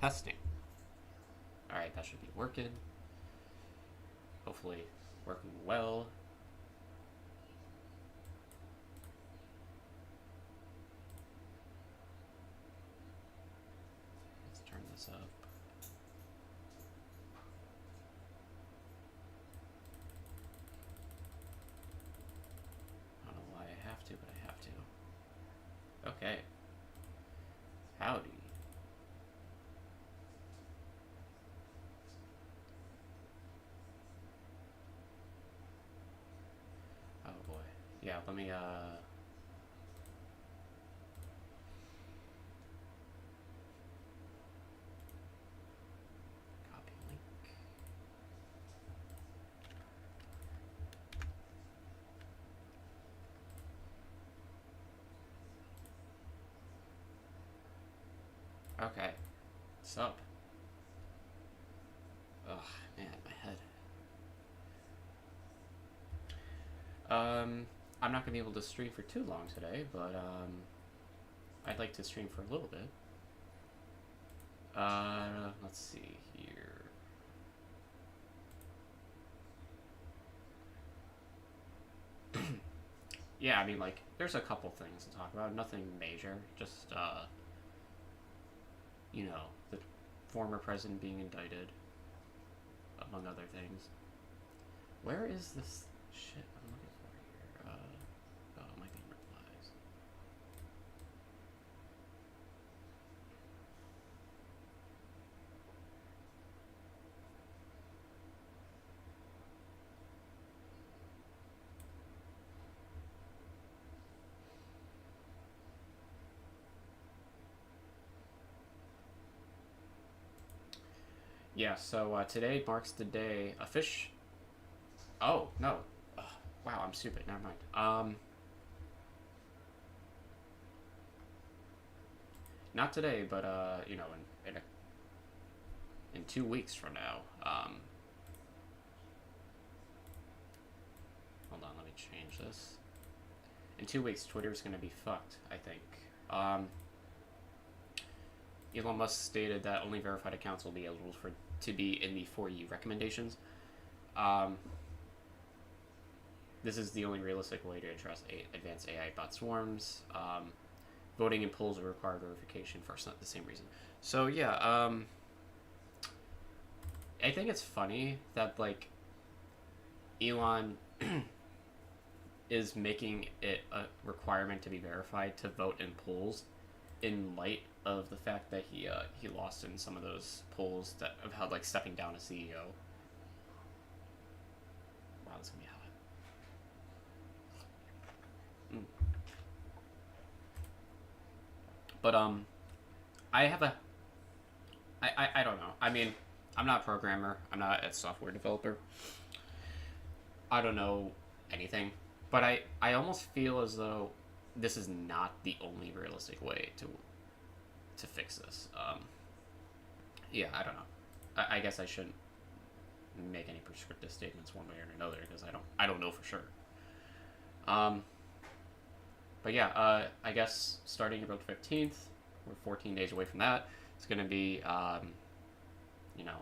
Testing. Alright, that should be working. Hopefully working well. Let's turn this up. I don't know why I have to, but I have to. Okay. Howdy. Oh boy. Yeah, let me copy link. Okay. What's up? Ugh, man, my head. I'm not gonna be able to stream for too long today, but I'd like to stream for a little bit. Let's see here. Yeah, I mean, like, there's a couple things to talk about. Nothing major. Just, you know, the former president being indicted, among other things. Where is this shit I'm looking for here? Oh, it might be replies. Yeah, so today marks the day. Oh, no. Ugh, wow, I'm stupid. Never mind. Not today, but, you know, in 2 weeks from now. Hold on, let me change this. In 2 weeks, Twitter's gonna be fucked, I think. Elon Musk stated that only verified accounts will be eligible to be in the For You recommendations. This is the only realistic way to address advanced AI bot swarms. Voting in polls will require verification for the same reason. So yeah, I think it's funny that like Elon is making it a requirement to be verified to vote in polls, in light of the fact that he lost in some of those polls that have held like stepping down as CEO. Wow, this is gonna be hot. But I have a I don't know. I mean, I'm not a programmer. I'm not a software developer. I don't know anything. But I almost feel as though this is not the only realistic way to fix this. Yeah, I don't know. I guess I shouldn't make any prescriptive statements one way or another because I don't know for sure. But yeah, I guess starting April 15th, we're 14 days away from that. It's gonna be, you know,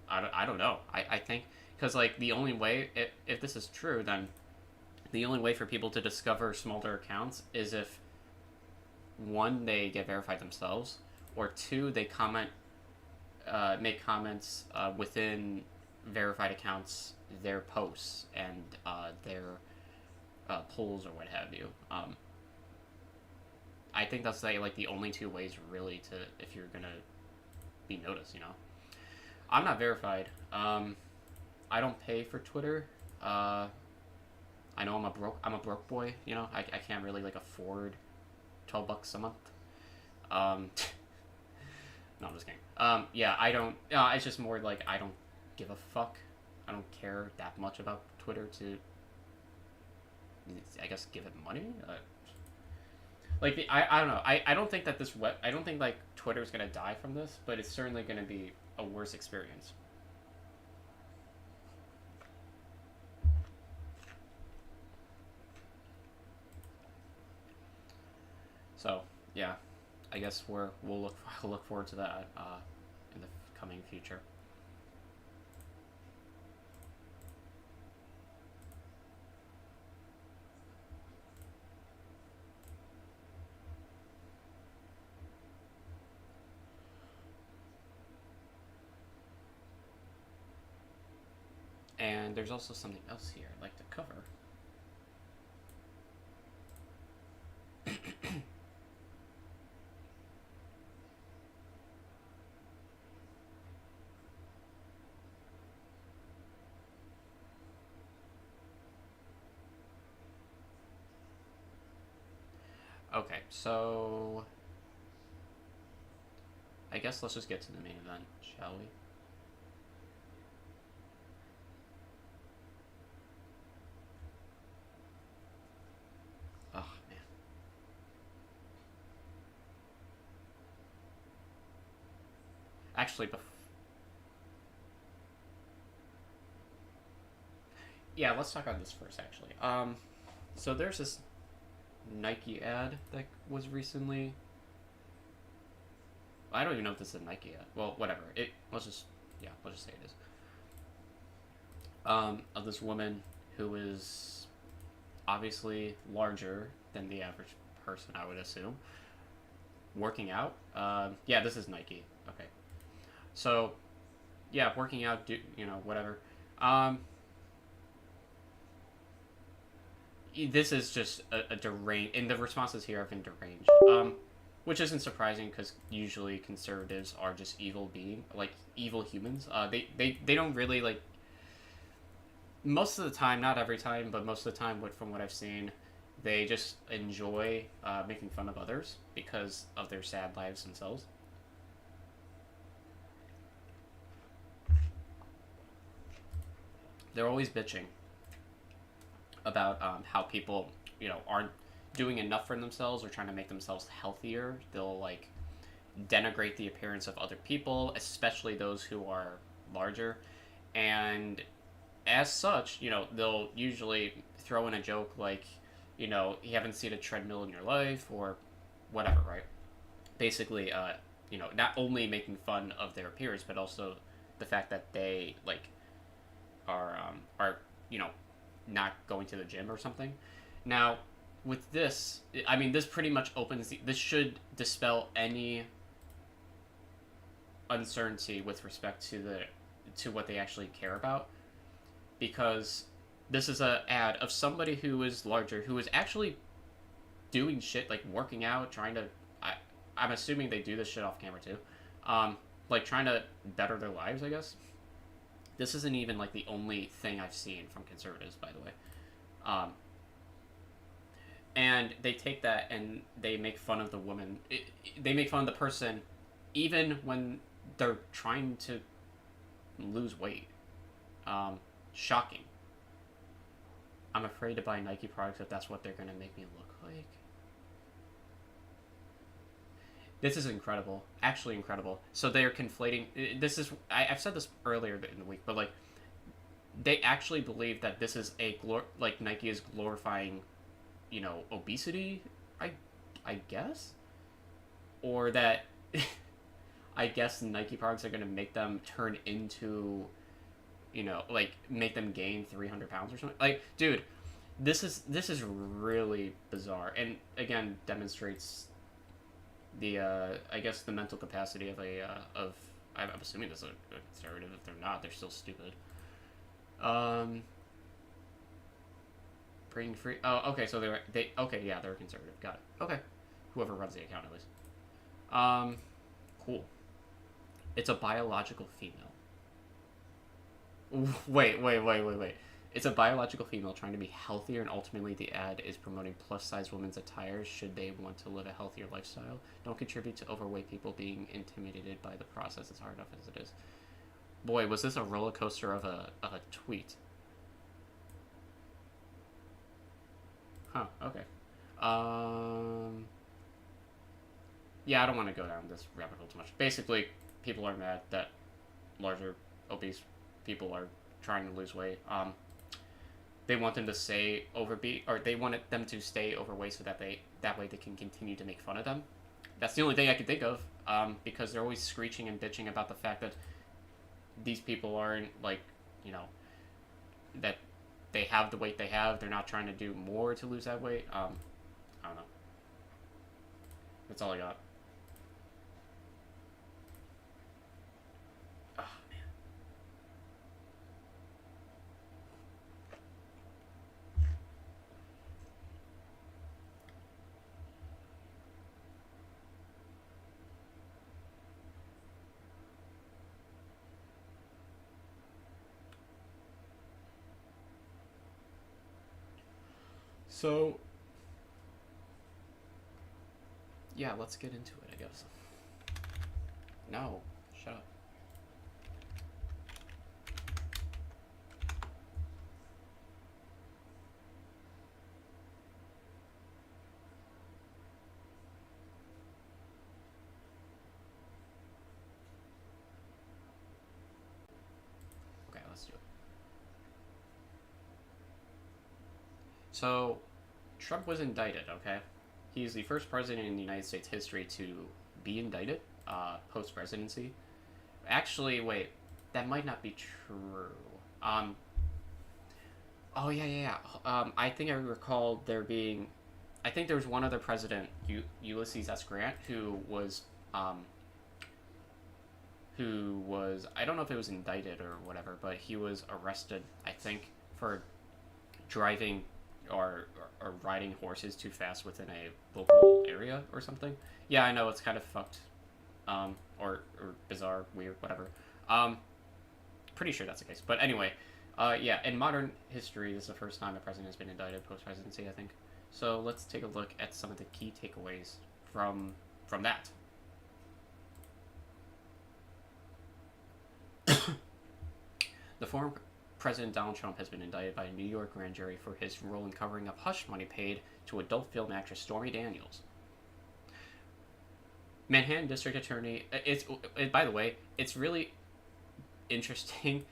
I don't know. I think because like the only way if this is true, then the only way for people to discover smaller accounts is if one, they get verified themselves, or two, they make comments within verified accounts, their posts and their polls or what have you. I think that's like the only two ways really to if you're gonna be noticed. You know, I'm not verified. I don't pay for Twitter. I know I'm a broke boy. You know, I can't really like afford $12 a month. No, I'm just kidding. Yeah, I don't. It's just more like I don't give a fuck. I don't care that much about Twitter to, I guess, give it money. Like I don't know. I don't think that I don't think like Twitter's gonna die from this, but it's certainly gonna be a worse experience. So yeah, I guess we'll look forward to that. in the coming future. And there's also something else here I'd like to cover. Okay, so I guess let's just get to the main event, shall we? Oh man. Actually, yeah, let's talk about this first. Actually, so there's this Nike ad that was recently. I don't even know if this is a Nike ad. Well, whatever. Let's just say it is. Of this woman who is obviously larger than the average person, I would assume, working out. Yeah, this is Nike. Okay, so yeah, working out. Whatever. Um, this is just a deranged, and the responses here have been deranged. Which isn't surprising because usually conservatives are just evil humans. They don't really like. Most of the time, not every time, but most of the time, from what I've seen, they just enjoy making fun of others because of their sad lives themselves. They're always bitching about how people, aren't doing enough for themselves or trying to make themselves healthier. They'll like denigrate the appearance of other people, especially those who are larger, and as such, they'll usually throw in a joke like, you haven't seen a treadmill in your life or whatever, right? Basically, not only making fun of their appearance, but also the fact that they like are not going to the gym or something. Now, with this, I mean, this pretty much this should dispel any uncertainty with respect to what they actually care about, because this is a ad of somebody who is larger, who is actually doing shit like working out, trying to. I'm assuming they do this shit off camera too, like trying to better their lives, I guess. This isn't even like the only thing I've seen from conservatives, by the way. And they take that and they make fun of the woman. They make fun of the person, even when they're trying to lose weight. Shocking. I'm afraid to buy Nike products if that's what they're gonna make me look like. This is incredible. Actually incredible. So they are conflating. I've said this earlier in the week, but like, they actually believe that this is like Nike is glorifying, obesity. I guess, or that I guess Nike products are gonna make them turn into, like make them gain 300 pounds or something. Like, dude, this is really bizarre, and again demonstrates the I guess the mental capacity of I'm assuming this is a conservative. If they're not, they're still stupid. Bring free. Oh, okay. So they okay. Yeah, they're conservative. Got it. Okay. Whoever runs the account, at least. Cool. It's a biological female. Wait. It's a biological female trying to be healthier, and ultimately the ad is promoting plus-size women's attire should they want to live a healthier lifestyle. Don't contribute to overweight people being intimidated by the process as hard enough as it is. Boy, was this a roller coaster of a tweet. Huh, okay. Yeah, I don't want to go down this rabbit hole too much. Basically, people are mad that larger, obese people are trying to lose weight. They want them to stay or they wanted them to stay overweight so that way they can continue to make fun of them. That's the only thing I can think of. because they're always screeching and bitching about the fact that these people aren't like, you know, that they have the weight they have. They're not trying to do more to lose that weight. I don't know. That's all I got. Oh, man. So, yeah, let's get into it, I guess. No, shut up. Okay, let's do it. So, Trump was indicted, okay? He's the first president in the United States history to be indicted post presidency. Actually, wait, that might not be true. Um, oh, yeah, yeah, yeah. I think I recall there being. I think there was one other president, Ulysses S. Grant, um, I don't know if it was indicted or whatever, but he was arrested, I think, for driving or riding horses too fast within a local area or something. Yeah, I know it's kind of fucked, or bizarre, weird, whatever. Um, Pretty sure that's the case. But anyway, yeah, in modern history, this is the first time a president has been indicted post presidency, I think. So let's take a look at some of the key takeaways from that. The former President Donald Trump has been indicted by a New York grand jury for his role in covering up hush money paid to adult film actress Stormy Daniels. Manhattan District Attorney. By the way, it's really interesting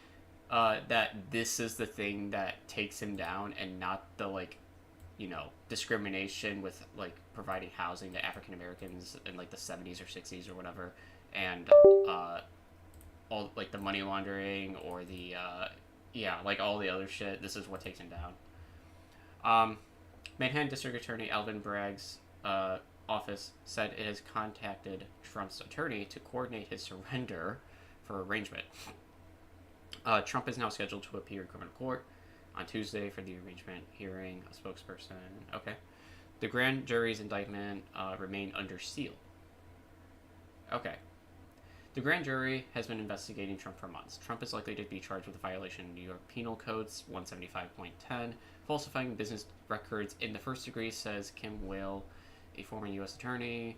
that this is the thing that takes him down, and not the discrimination with like providing housing to African Americans in like the 70s or 60s or whatever, and all like the money laundering or the yeah, like all the other shit. This is what takes him down. Manhattan District Attorney Alvin Bragg's office said it has contacted Trump's attorney to coordinate his surrender for arraignment. Trump is now scheduled to appear in criminal court on Tuesday for the arraignment hearing. A spokesperson. Okay. The grand jury's indictment remained under seal. Okay. The grand jury has been investigating Trump for months. Trump is likely to be charged with a violation of New York Penal Codes 175.10, falsifying business records in the first degree, says Kim Whale, a former U.S. attorney.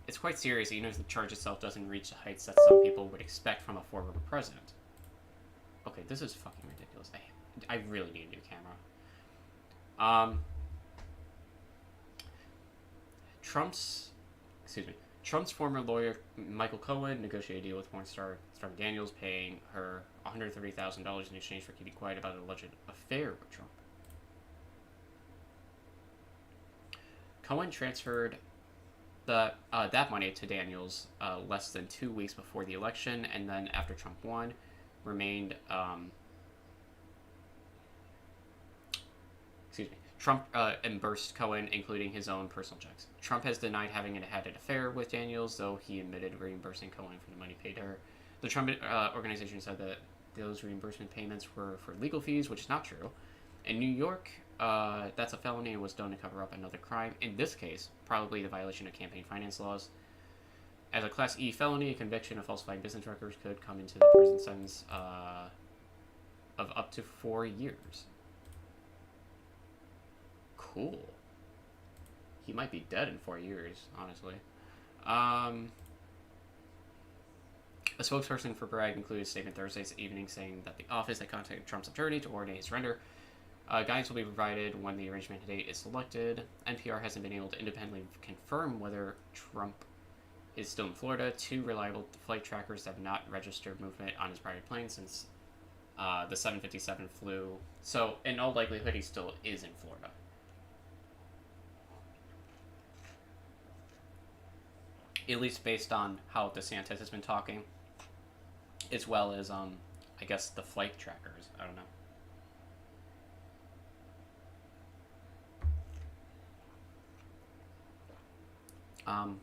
It's quite serious, even if the charge itself doesn't reach the heights that some people would expect from a former president. Okay, this is fucking ridiculous. I really need a new camera. Trump's former lawyer, Michael Cohen, negotiated a deal with porn star Stormy Daniels, paying her $130,000 in exchange for keeping quiet about an alleged affair with Trump. Cohen transferred that money to Daniels less than 2 weeks before the election, and then after Trump won, remained. Trump reimbursed Cohen, including his own personal checks. Trump has denied having had an affair with Daniels, though he admitted reimbursing Cohen for the money paid to her. The Trump organization said that those reimbursement payments were for legal fees, which is not true. In New York, that's a felony and was done to cover up another crime. In this case, probably the violation of campaign finance laws. As a Class E felony, a conviction of falsifying business records could come into the prison sentence of up to 4 years. Cool. He might be dead in 4 years, honestly. A spokesperson for Bragg included a statement Thursday evening saying that the office had contacted Trump's attorney to coordinate his surrender. Guidance will be provided when the arraignment date is selected. NPR hasn't been able to independently confirm whether Trump is still in Florida. 2 reliable flight trackers have not registered movement on his private plane since the 757 flew. So, in all likelihood, he still is in Florida. at least based on how DeSantis has been talking, as well as I guess the flight trackers. I don't know.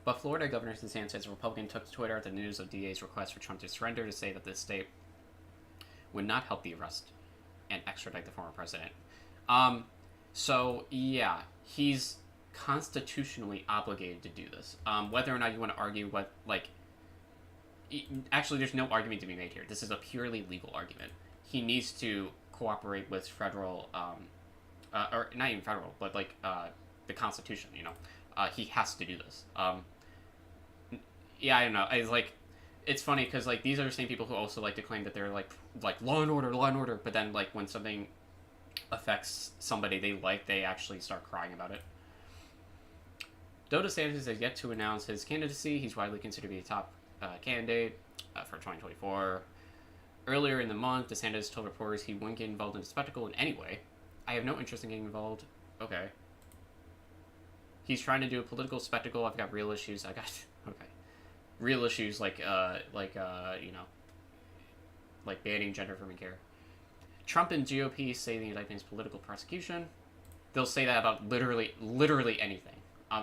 But Florida Governor DeSantis, a Republican, took to Twitter at the news of DA's request for Trump to surrender to say that the state would not help the arrest and extradite the former president. So yeah, he's constitutionally obligated to do this. Whether or not you want to argue what, like, actually, there's no argument to be made here. This is a purely legal argument. He needs to cooperate with federal, or not even federal, but like the Constitution. You know, he has to do this. Yeah, I don't know. It's funny because like these are the same people who also like to claim that they're like law and order, but then like when something affects somebody they like, they actually start crying about it. Though DeSantis has yet to announce his candidacy, he's widely considered to be a top candidate for 2024. Earlier in the month, DeSantis told reporters he wouldn't get involved in the spectacle in any way. I have no interest in getting involved. Okay. He's trying to do a political spectacle. I've got real issues. I got okay, real issues like you know, like banning gender affirming care. Trump and GOP say the indictment is political prosecution. They'll say that about literally anything.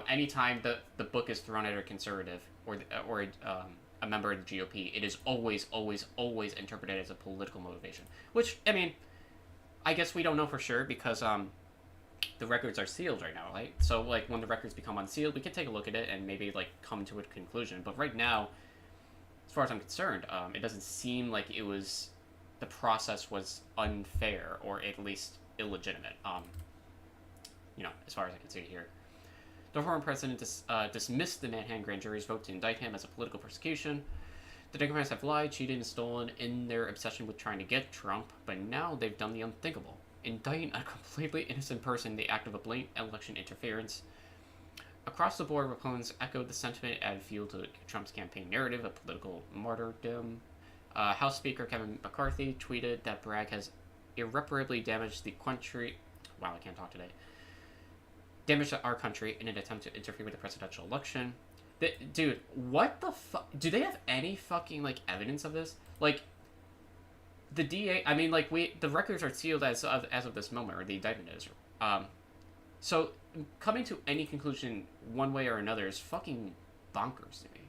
Anytime the book is thrown at a conservative or a member of the GOP, it is always interpreted as a political motivation. Which, I mean, I guess we don't know for sure because the records are sealed right now, right? So like when the records become unsealed, we can take a look at it and maybe like come to a conclusion. But right now, as far as I'm concerned, it doesn't seem like the process was unfair or at least illegitimate. You know, as far as I can see here. The former president dismissed the Manhattan grand jury's vote to indict him as a political persecution. The Democrats have lied, cheated, and stolen in their obsession with trying to get Trump, but now they've done the unthinkable. Indicting a completely innocent person in the act of a blatant election interference. Across the board, Republicans echoed the sentiment, added fuel to Trump's campaign narrative of political martyrdom. House Speaker Kevin McCarthy tweeted that Bragg has irreparably damaged the country. Wow, I can't talk today. Damaged our country in an attempt to interfere with the presidential election. Dude, what the fuck? Do they have any fucking, like, evidence of this? Like, the DA, I mean, like, the records are sealed as of this moment, or the indictment is. So, coming to any conclusion one way or another is fucking bonkers to me.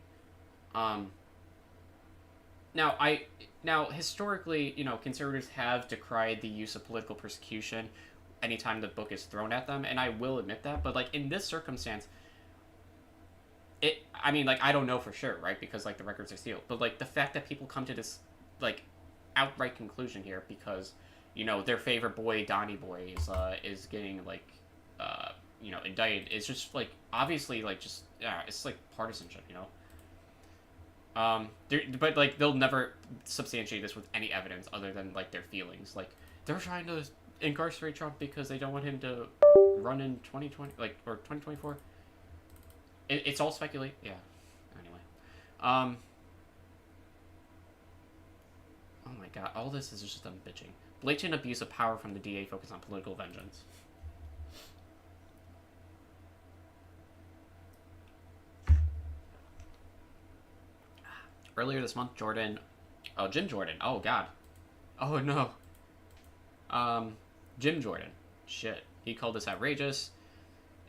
Now, historically, you know, conservatives have decried the use of political persecution anytime the book is thrown at them, and I will admit that, but, like, in this circumstance, I mean, like, I don't know for sure, right, because, like, the records are sealed, but, like, the fact that people come to this, like, outright conclusion here because, you know, their favorite boy, Donnie Boy, is getting, like, you know, indicted, is just, like, obviously, like, just, yeah, it's, like, partisanship, you know? But, like, they'll never substantiate this with any evidence other than, like, their feelings. Like, they're trying to incarcerate Trump because they don't want him to run in 2020, like, or 2024. It's all speculate. Yeah. Anyway. Oh my god, all this is just them bitching. Blatant abuse of power from the DA focused on political vengeance. Earlier this month, Jim Jordan. Oh god. Oh no. Jim Jordan. Shit. He called this outrageous.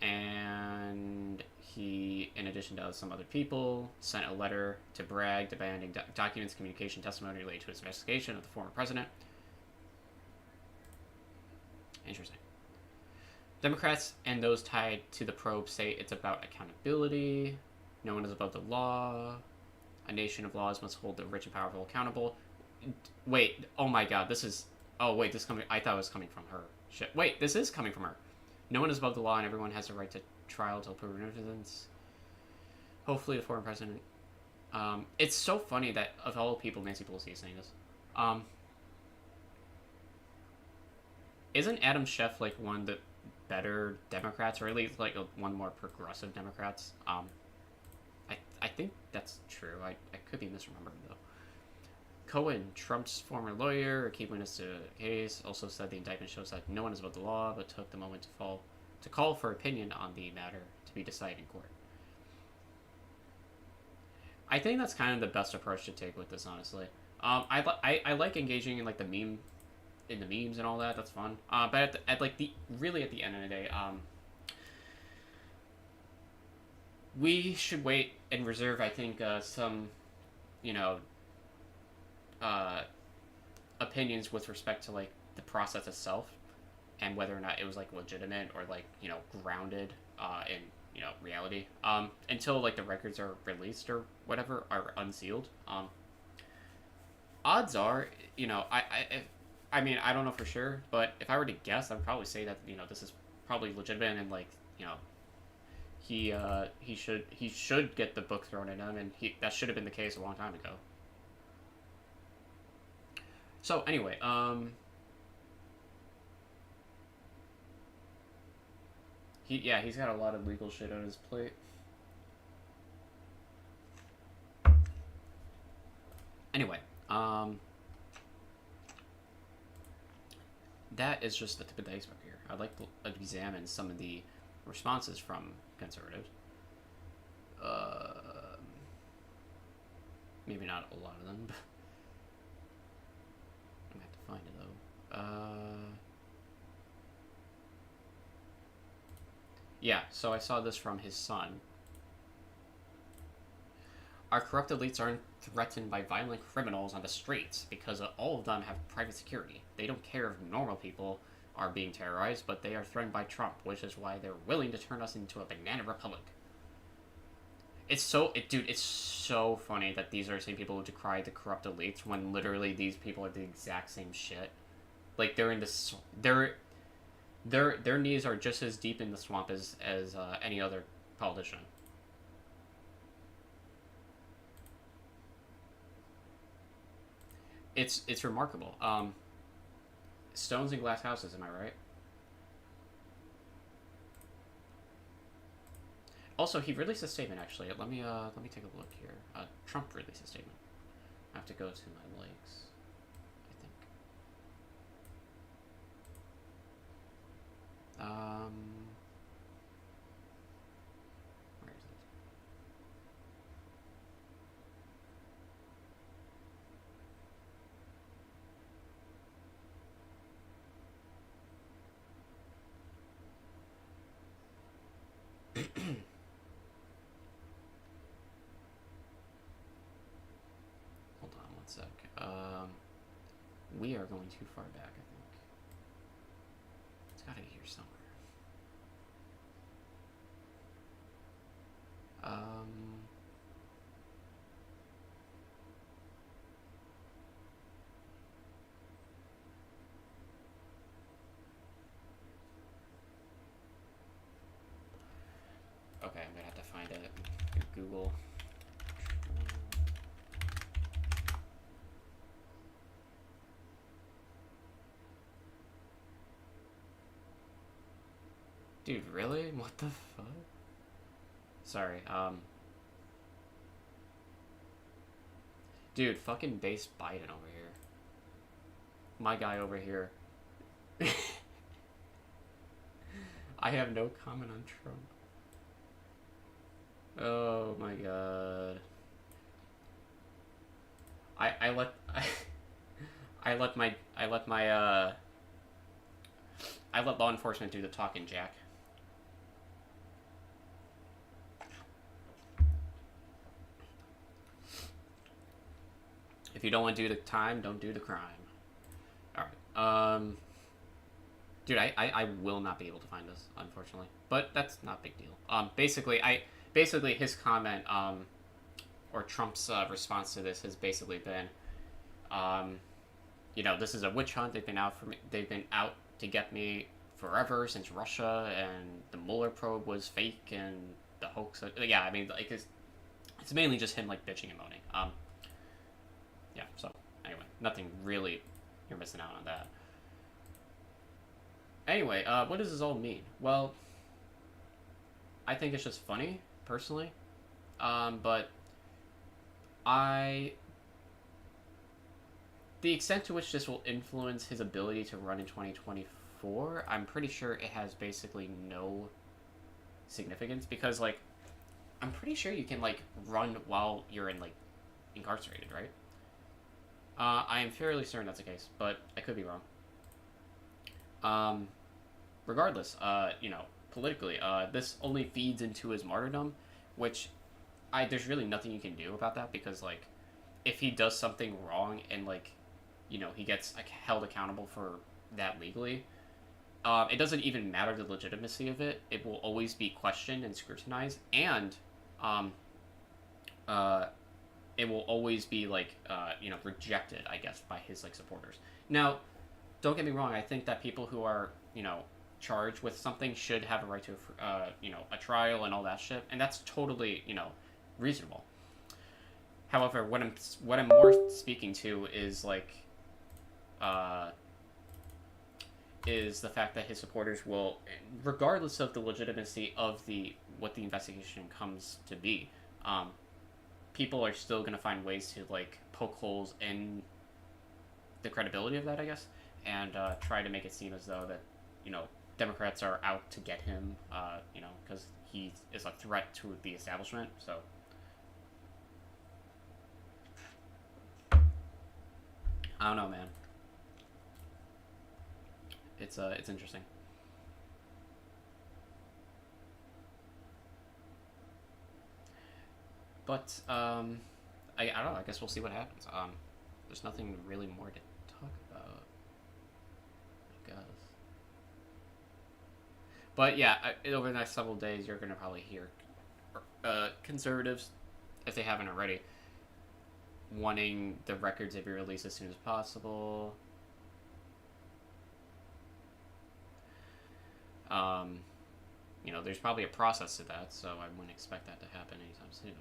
And he, in addition to some other people, sent a letter to Bragg demanding documents, communication, testimony related to his investigation of the former president. Interesting. Democrats and those tied to the probe say it's about accountability. No one is above the law. A nation of laws must hold the rich and powerful accountable. Wait, oh my god, this is... Oh, wait, this coming... I thought it was coming from her. Shit. Wait, this is coming from her. No one is above the law and everyone has the right to trial to prove innocence. Hopefully the former president... it's so funny that, of all people, Nancy Pelosi is saying this. Isn't Adam Schiff, like, one of the better Democrats, or at least, like, one more progressive Democrats? I think that's true. I could be misremembering, though. Cohen, Trump's former lawyer, a key witness to the case, also said the indictment shows that no one is above the law, but took the moment to call for opinion on the matter to be decided in court. I think that's kind of the best approach to take with this, honestly. I like engaging in like the meme, in the memes and all that. That's fun. But at like the really at the end of the day, we should wait and reserve. I think some, you know, uh, opinions with respect to like the process itself and whether or not it was like legitimate or like grounded in reality. Until like the records are released or whatever are unsealed. Odds are, I mean, I don't know for sure, but if I were to guess, I'd probably say that this is probably legitimate and like he should get the book thrown at him, and that should have been the case a long time ago. So anyway, he's got a lot of legal shit on his plate. Anyway, that is just the tip of the iceberg here. I'd like to examine some of the responses from conservatives. Maybe not a lot of them, but I'm gonna have to find it though. Yeah, so I saw this from his son. Our corrupt elites aren't threatened by violent criminals on the streets because all of them have private security. They don't care if normal people are being terrorized, but they are threatened by Trump, which is why they're willing to turn us into a banana republic. It's so funny that these are the same people who decry the corrupt elites when literally these people are the exact same shit. Like they're in this, their knees are just as deep in the swamp as any other politician. It's remarkable. Stones and glass houses, am I right? Also, he released a statement. Actually, let me take a look here. Trump released a statement. I have to go to my links. I think. Where is it? Hold on one sec. We are going too far back, I think. It's gotta be here somewhere. Okay, I'm gonna have to find it. Google. Dude, really? What the fuck? Sorry, Dude, fucking base Biden over here. My guy over here. I have no comment on Trump. Oh my god. I let I let law enforcement do the talking, Jack. If you don't want to do the time, don't do the crime. Alright. Dude, I will not be able to find this, unfortunately. But that's not a big deal. Basically his comment, or Trump's response to this has basically been, this is a witch hunt. They've been out to get me forever since Russia, and the Mueller probe was fake, and the hoax. Yeah, I mean, like it's mainly just him like bitching and moaning. Yeah. So anyway, nothing really. You're missing out on that. Anyway, what does this all mean? Well, I think it's just funny, personally. But the extent to which this will influence his ability to run in 2024, I'm pretty sure it has basically no significance because, like, I'm pretty sure you can like run while you're in like incarcerated, right? I am fairly certain that's the case, but I could be wrong. Um, Regardless, politically, this only feeds into his martyrdom, which there's really nothing you can do about that because like if he does something wrong and like he gets like held accountable for that legally, it doesn't even matter the legitimacy of it. It will always be questioned and scrutinized, and um, uh, it will always be like rejected, I guess, by his like supporters. Now, don't get me wrong. I think that people who are charged with something should have a right to a trial and all that shit, and that's totally reasonable. However, what I'm more speaking to is like is the fact that his supporters will, regardless of the legitimacy of what the investigation comes to be, people are still going to find ways to like poke holes in the credibility of that, I guess, and try to make it seem as though that Democrats are out to get him, because he is a threat to the establishment. So I don't know, man. It's interesting. But I don't know. I guess we'll see what happens. There's nothing really more to talk about, I guess. But yeah, over the next several days, you're gonna probably hear conservatives, if they haven't already, wanting the records to be released as soon as possible. There's probably a process to that, so I wouldn't expect that to happen anytime soon.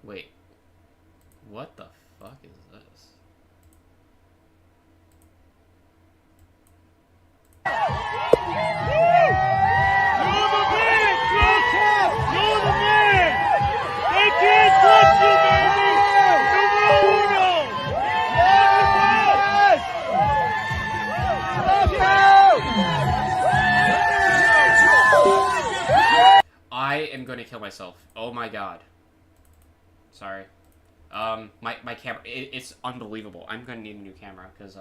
Wait, what the fuck is this? I am going to kill myself. Oh my god. Sorry. My camera, it's unbelievable. I'm going to need a new camera because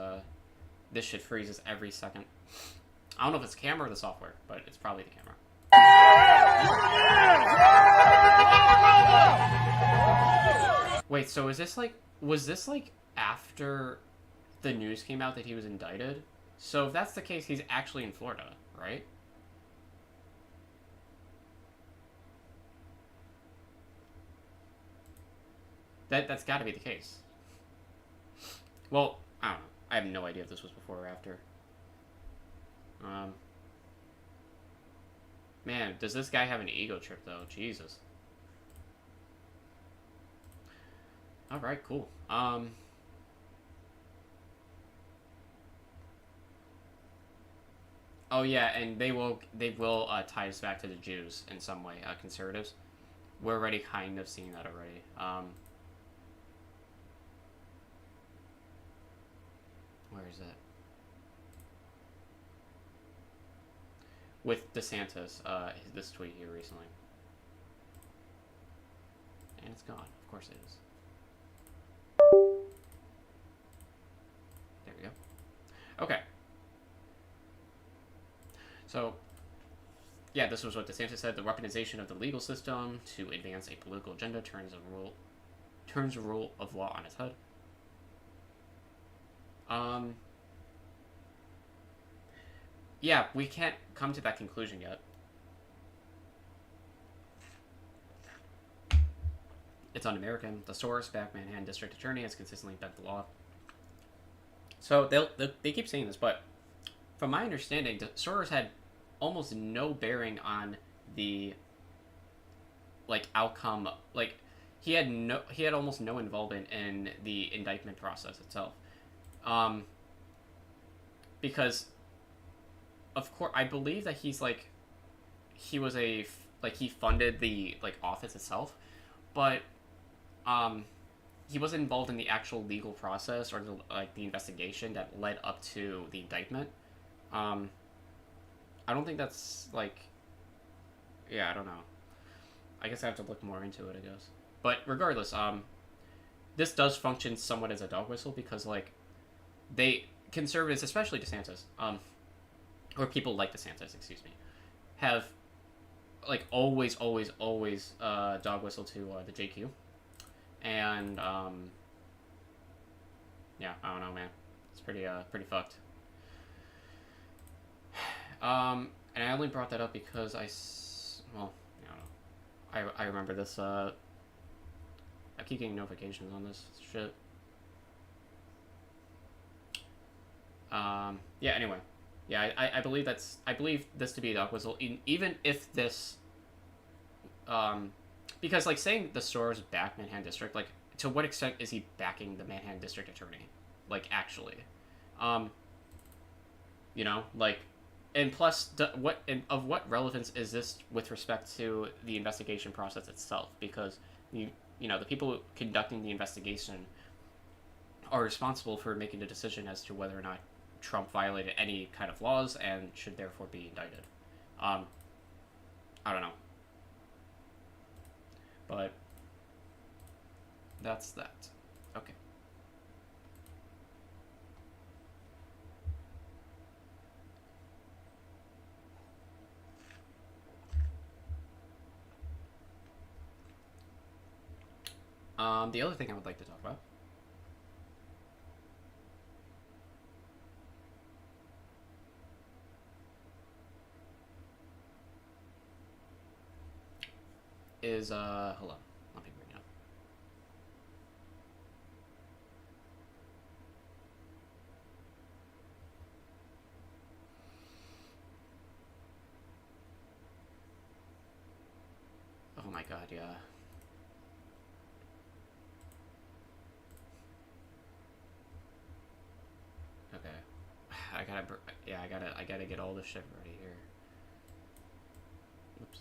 this shit freezes every second. I don't know if it's the camera or the software, but it's probably the camera. Wait, so was this like after the news came out that he was indicted? So if that's the case, he's actually in Florida, right? That's got to be the case. Well, I don't know. I have no idea if this was before or after. Man, does this guy have an ego trip though? Jesus. All right, cool. Oh yeah, and they will tie us back to the Jews in some way. Conservatives. We're already kind of seeing that already. Where is it? With DeSantis, this tweet here recently. And it's gone. Of course it is. There we go. Okay. So, yeah, this was what DeSantis said. The weaponization of the legal system to advance a political agenda turns the rule of law on its head. Yeah, we can't come to that conclusion yet. It's un-American. The Soros-backed Manhattan District Attorney has consistently bent the law. So they keep saying this, but from my understanding, Soros had almost no bearing on the outcome. Like he had almost no involvement in the indictment process itself. Because of course I believe that he funded the office itself, but he wasn't involved in the actual legal process or the investigation that led up to the indictment. Um, I don't think that's like, yeah, I don't know. I guess I have to look more into it, I guess. But regardless, this does function somewhat as a dog whistle because like they conservatives, especially DeSantis, or people like DeSantis, excuse me, have like always dog whistle to the JQ, and yeah, I don't know, man, it's pretty fucked. And I only brought that up because well, I don't know, I remember this. I keep getting notifications on this shit. Yeah. Anyway, yeah. I believe I believe this to be a dog whistle, even if this, because like saying the stores back Manhattan District, like to what extent is he backing the Manhattan District Attorney, like actually, um, like, and plus, of what relevance is this with respect to the investigation process itself? Because the people conducting the investigation are responsible for making the decision as to whether or not Trump violated any kind of laws and should therefore be indicted. Um, I don't know, but that's that. Okay. The other thing I would like to talk about is hold on, let me bring it up. Oh my god, yeah. Okay. I gotta get all this shit ready here. Oops.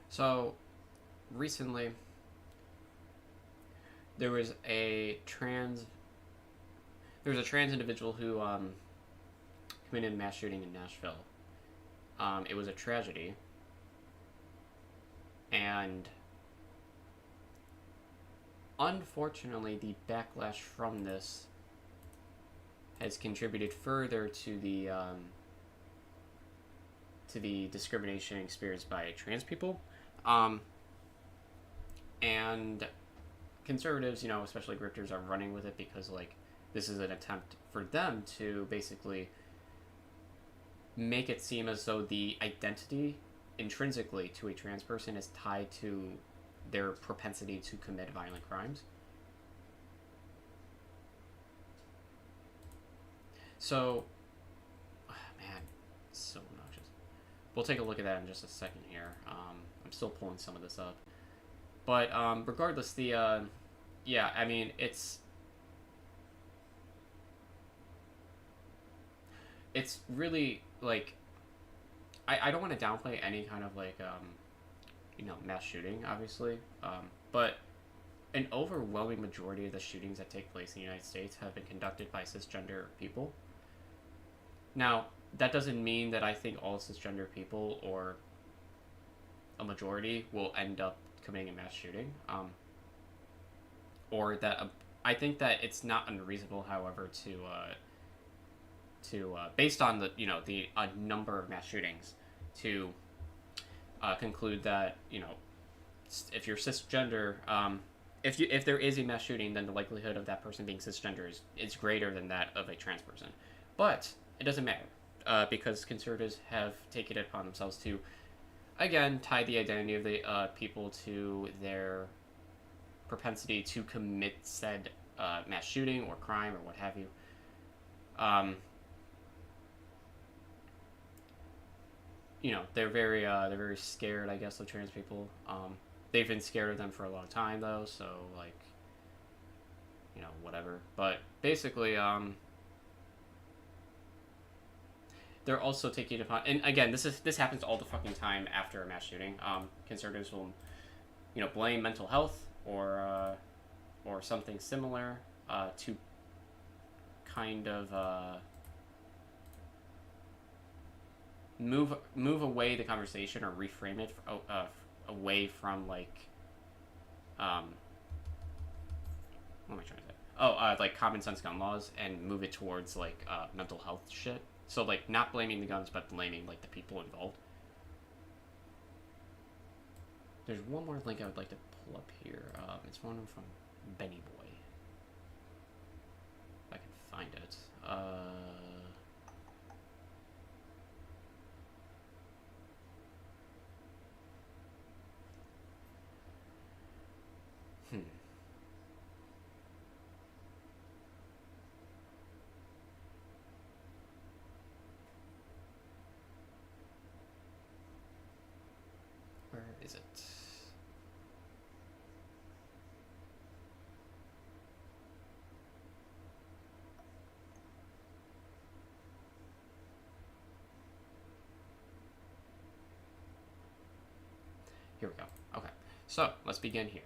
So, recently, there was a trans individual who committed a mass shooting in Nashville. It was a tragedy, and unfortunately, the backlash from this has contributed further to the discrimination experienced by trans people, and conservatives, especially grifters, are running with it because like this is an attempt for them to basically make it seem as though the identity intrinsically to a trans person is tied to their propensity to commit violent crimes. So, man, it's so obnoxious. We'll take a look at that in just a second here. I'm still pulling some of this up. But regardless, yeah, I mean, it's really like I don't want to downplay any kind of like mass shooting, obviously, but an overwhelming majority of the shootings that take place in the United States have been conducted by cisgender people. Now, that doesn't mean that I think all cisgender people or a majority will end up committing a mass shooting, or that I think that it's not unreasonable, however, to based on the number of mass shootings, to conclude that if you're cisgender, if there is a mass shooting, then the likelihood of that person being cisgender is greater than that of a trans person. But it doesn't matter because conservatives have taken it upon themselves to again tie the identity of the people to their propensity to commit said mass shooting or crime or what have you. They're very scared, I guess, of trans people. They've been scared of them for a long time though, so like whatever. But basically, they're also taking it upon, and again, this happens all the fucking time after a mass shooting. Conservatives will, blame mental health or something similar to kind of move away the conversation or reframe it away from like what am I trying to say? Like common sense gun laws and move it towards like mental health shit. So like not blaming the guns, but blaming like the people involved. There's one more link I would like to pull up here. It's one from Benny Boy. If I can find it. Where is it? Here we go. Okay, so let's begin here.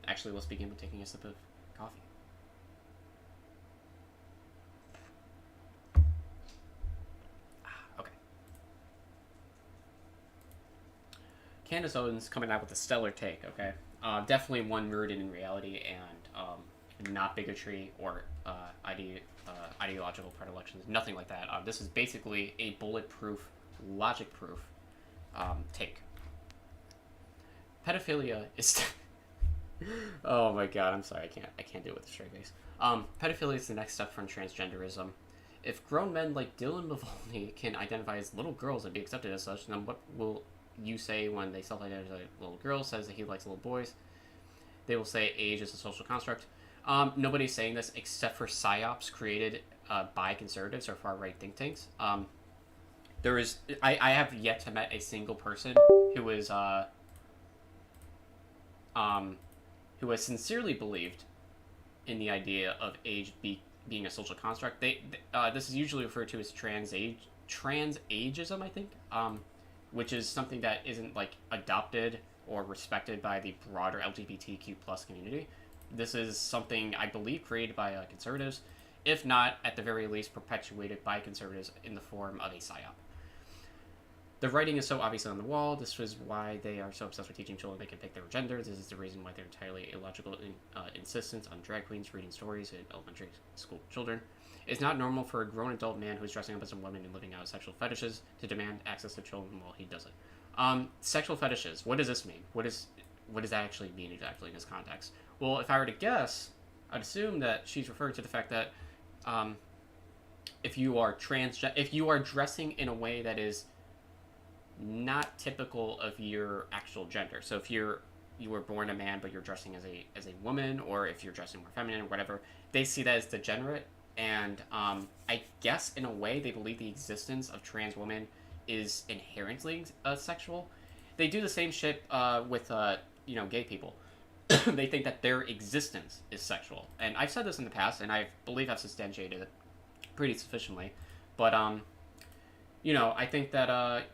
Actually, let's begin with taking a sip of coffee. Okay. Candace Owens coming out with a stellar take. Okay, definitely one rooted in reality and not bigotry or ideological predilections. Nothing like that. This is basically a bulletproof, logic-proof take. Pedophilia is. Oh my god, I'm sorry, I can't do it with a straight face. Pedophilia is the next step from transgenderism. If grown men like Dylan Mulvaney can identify as little girls and be accepted as such, then what will you say when they self-identify as a little girl, says that he likes little boys? They will say age is a social construct. Nobody's saying this except for psyops created by conservatives or far-right think tanks. I have yet to met a single person who is who has sincerely believed in the idea of age being a social construct. This is usually referred to as transageism, I think, which is something that isn't like adopted or respected by the broader LGBTQ plus community. This is something I believe created by conservatives, if not at the very least perpetuated by conservatives in the form of a psyop. The writing is so obvious on the wall. This is why they are so obsessed with teaching children they can pick their gender. This is the reason why their entirely illogical insistence on drag queens reading stories in elementary school children. It's not normal for a grown adult man who is dressing up as a woman and living out sexual fetishes to demand access to children while he doesn't. Sexual fetishes. What does this mean? What does that actually mean exactly in this context? Well, if I were to guess, I'd assume that she's referring to the fact that if you are dressing in a way that is not typical of your actual gender. So if you were born a man but you're dressing as a woman, or if you're dressing more feminine or whatever, they see that as degenerate. And I guess in a way they believe the existence of trans women is inherently sexual. They do the same shit with gay people. They think that their existence is sexual. And I've said this in the past, and I believe I've substantiated it pretty sufficiently. But I think that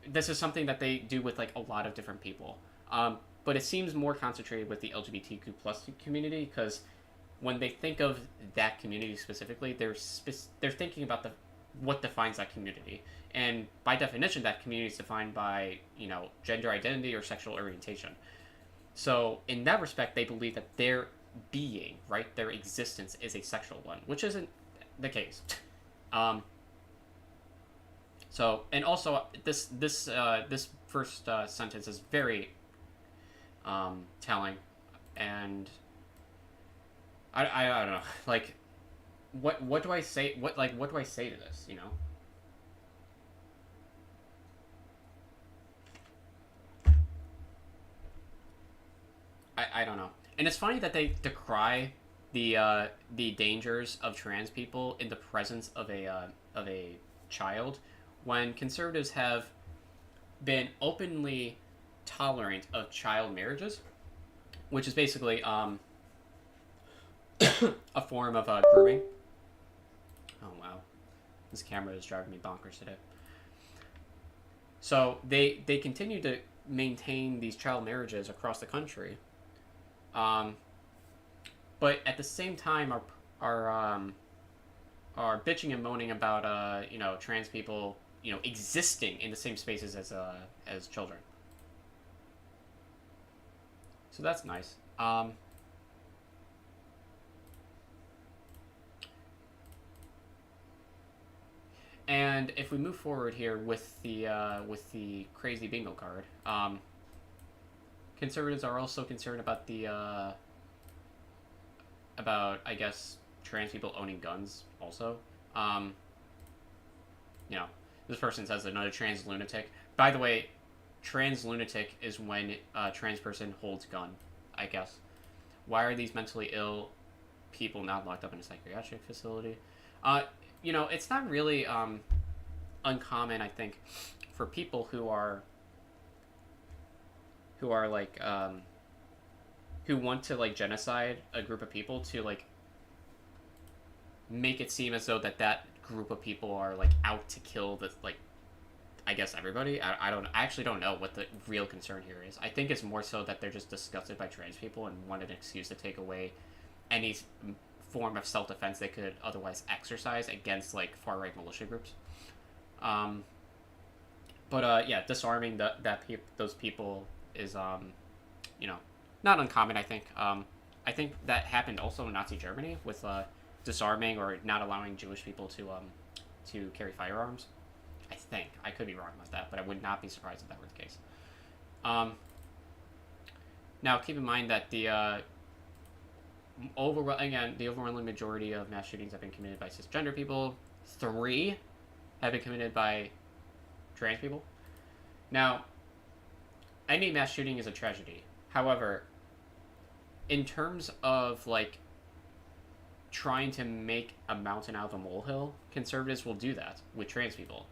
this is something that they do with like a lot of different people, but it seems more concentrated with the LGBTQ plus community, because when they think of that community specifically, they're thinking about what defines that community, and by definition, that community is defined by gender identity or sexual orientation. So in that respect, they believe that their being, right, their existence is a sexual one, which isn't the case. So, and also this first sentence is very telling, and I don't know, like what do I say? What do I say to this? I don't know. And it's funny that they decry the dangers of trans people in the presence of a child, when conservatives have been openly tolerant of child marriages, which is basically a form of grooming. Oh wow, This camera is driving me bonkers today. So they continue to maintain these child marriages across the country, but at the same time are bitching and moaning about trans people existing in the same spaces as children. So that's nice. And if we move forward here with the crazy bingo card, conservatives are also concerned about about, I guess, trans people owning guns also. This person says another trans lunatic. By the way, trans lunatic is when a trans person holds gun, I guess. Why are these mentally ill people not locked up in a psychiatric facility? It's not really uncommon, I think, for people who like who want to like genocide a group of people to like make it seem as though that group of people are like out to kill the like, I guess, everybody. I actually don't know what the real concern here is. I think it's more so that they're just disgusted by trans people and want an excuse to take away any form of self-defense they could otherwise exercise against like far-right militia groups. Disarming those people is not uncommon, I think. I think that happened also in Nazi Germany with disarming or not allowing Jewish people to carry firearms. I think. I could be wrong about that, but I would not be surprised if that were the case. Now, keep in mind that the overwhelming majority of mass shootings have been committed by cisgender people. 3 have been committed by trans people. Now, any mass shooting is a tragedy. However, in terms of like trying to make a mountain out of a molehill, conservatives will do that with trans people,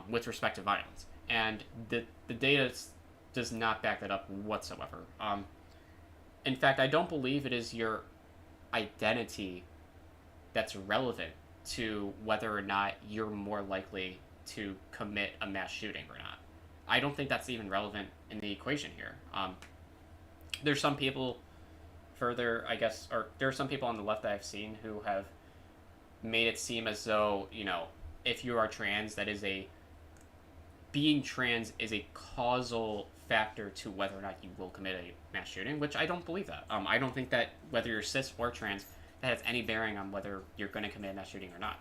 with respect to violence, and the data does not back that up whatsoever. In fact, I don't believe it is your identity that's relevant to whether or not you're more likely to commit a mass shooting or not. I don't think that's even relevant in the equation here. There's some people further, I guess, or there are some people on the left that I've seen who have made it seem as though, if you are trans, being trans is a causal factor to whether or not you will commit a mass shooting, which I don't believe that. I don't think that whether you're cis or trans, that has any bearing on whether you're going to commit a mass shooting or not.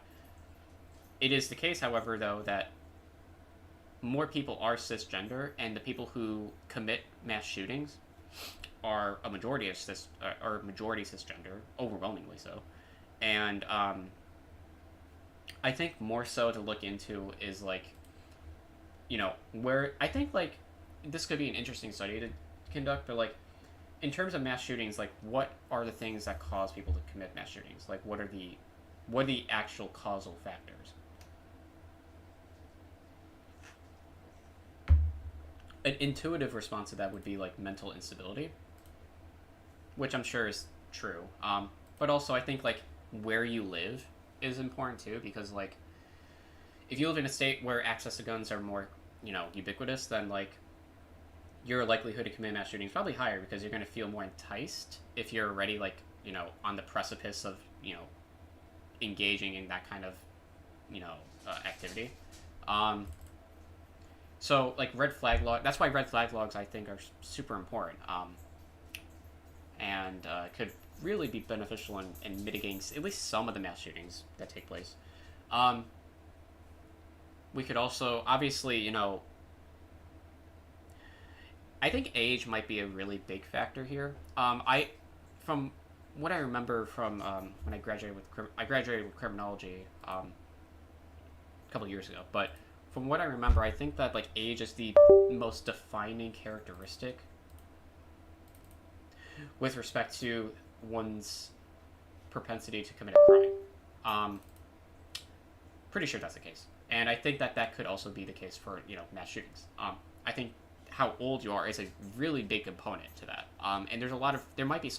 It is the case, however, though, that more people are cisgender, and the people who commit mass shootings are a majority of majority cisgender, overwhelmingly so. And I think more so to look into is like, where I think like this could be an interesting study to conduct, but like in terms of mass shootings, like what are the things that cause people to commit mass shootings? Like what are the actual causal factors? An intuitive response to that would be like mental instability, which I'm sure is true. But also I think like where you live is important too, because like if you live in a state where access to guns are more, ubiquitous, then like your likelihood to commit mass shooting is probably higher because you're going to feel more enticed if you're already like, on the precipice of, engaging in that kind of, activity. So like red flag law, that's why red flag laws I think are super important, and could really be beneficial in mitigating at least some of the mass shootings that take place. We could also, obviously, I think age might be a really big factor here. From what I remember from when I graduated with criminology a couple years ago, but from what I remember, I think that like age is the most defining characteristic with respect to one's propensity to commit a crime. Pretty sure that's the case, and I think that could also be the case for mass shootings. I think how old you are is a really big component to that, and there might be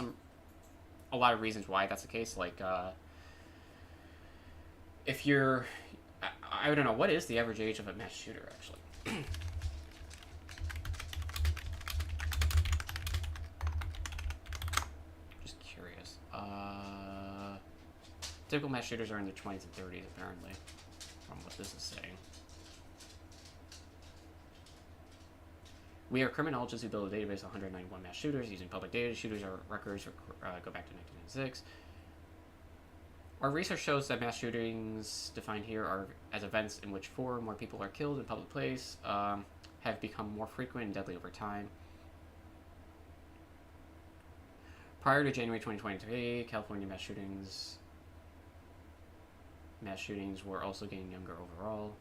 a lot of reasons why that's the case. Like if you're I don't know. What is the average age of a mass shooter, actually? Just curious. Typical mass shooters are in their 20s and 30s, apparently, from what this is saying. We are criminologists who build a database of 191 mass shooters using public data. Shooters are records go back to 1996. Our research shows that mass shootings defined here are as events in which 4 or more people are killed in public place have become more frequent and deadly over time. Prior to January 2023, California mass shootings were also getting younger overall.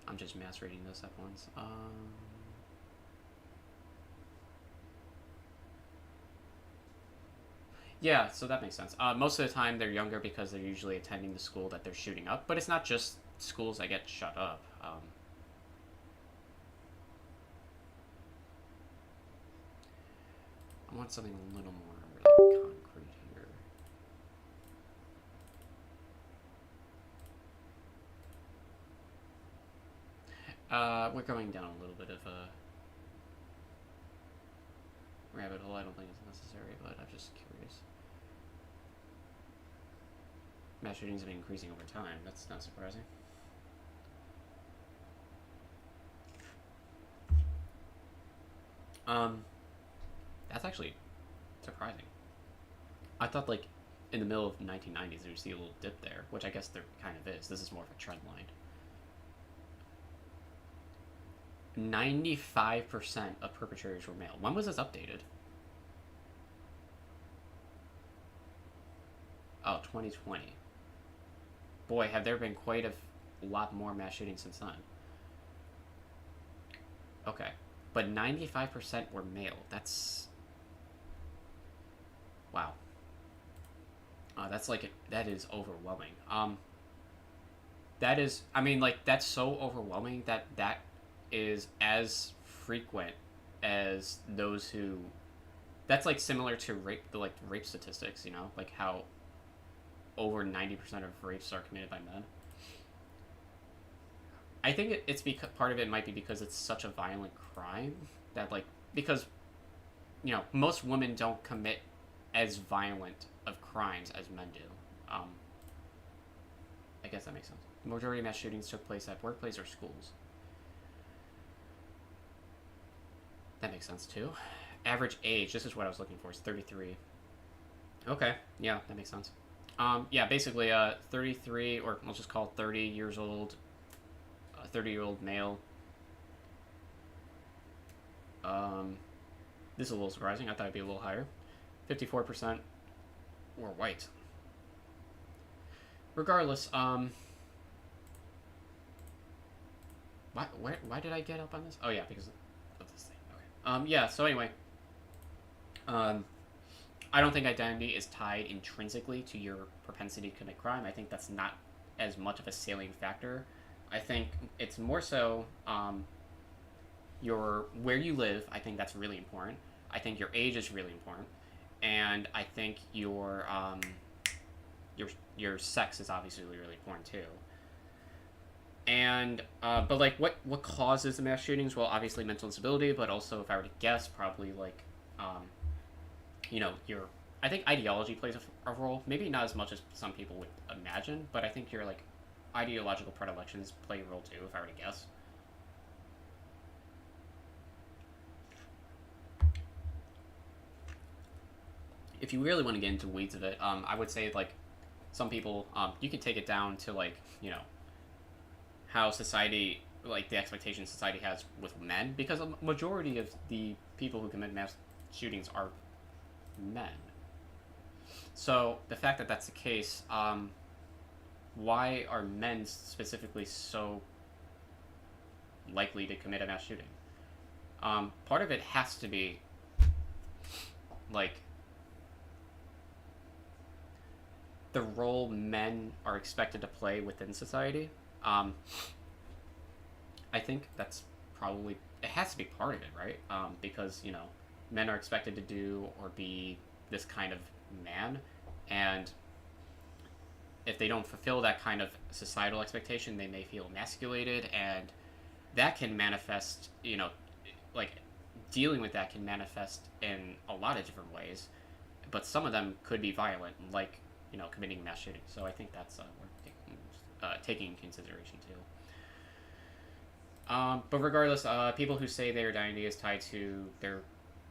I'm just mass reading this at once. Yeah, so that makes sense. Most of the time they're younger because they're usually attending the school that they're shooting up, but it's not just schools that get shut up. I want something a little more really concrete here. We're going down a little bit of a rabbit hole. I don't think it's necessary, but I'm just curious. Mass shootings have been increasing over time. That's not surprising. That's actually surprising. I thought, like, in the middle of the 1990s, you'd see a little dip there, which I guess there kind of is. This is more of a trend line. 95% of perpetrators were male. When was this updated? Oh, 2020. Boy, have there been quite a lot more mass shootings since then. Okay. But 95% were male. That's... Wow. That's like... That is overwhelming. That is... I mean, like, that's so overwhelming that that is as frequent as those who... That's, like, similar to rape statistics, you know? Like, how over 90% of rapes are committed by men. I think it's because part of it might be because it's such a violent crime that, like, because, you know, most women don't commit as violent of crimes as men do. I guess that makes sense. The majority of mass shootings took place at workplace or schools. That makes sense too. Average age, this is what I was looking for, is 33. Okay, yeah, that makes sense. Yeah, basically, 33, or we'll just call it 30 years old, 30-year-old male. This is a little surprising. I thought it'd be a little higher. 54% were white. Regardless, why did I get up on this? Oh yeah, because of this thing. Okay. Yeah. So anyway, I don't think identity is tied intrinsically to your propensity to commit crime. I think that's not as much of a salient factor. I think it's more so where you live. I think that's really important. I think your age is really important, and I think your sex is obviously really important too. And but like what causes the mass shootings? Well, obviously mental instability, but also if I were to guess, probably like you know, I think ideology plays a role. Maybe not as much as some people would imagine, but I think your like ideological predilections play a role too, if I were to guess. If you really want to get into weeds of it, I would say like some people, you could take it down to like, you know, how society, like the expectation society has with men, because a majority of the people who commit mass shootings are men. So the fact that that's the case, why are men specifically so likely to commit a mass shooting? Part of it has to be like the role men are expected to play within society. I think that's probably, it has to be part of it, right? Because, you know, men are expected to do or be this kind of man, and if they don't fulfill that kind of societal expectation, they may feel emasculated, and that can manifest, like dealing with that can manifest in a lot of different ways, but some of them could be violent, like committing mass shooting. So I think that's worth taking into consideration too. But regardless, people who say their identity is tied to their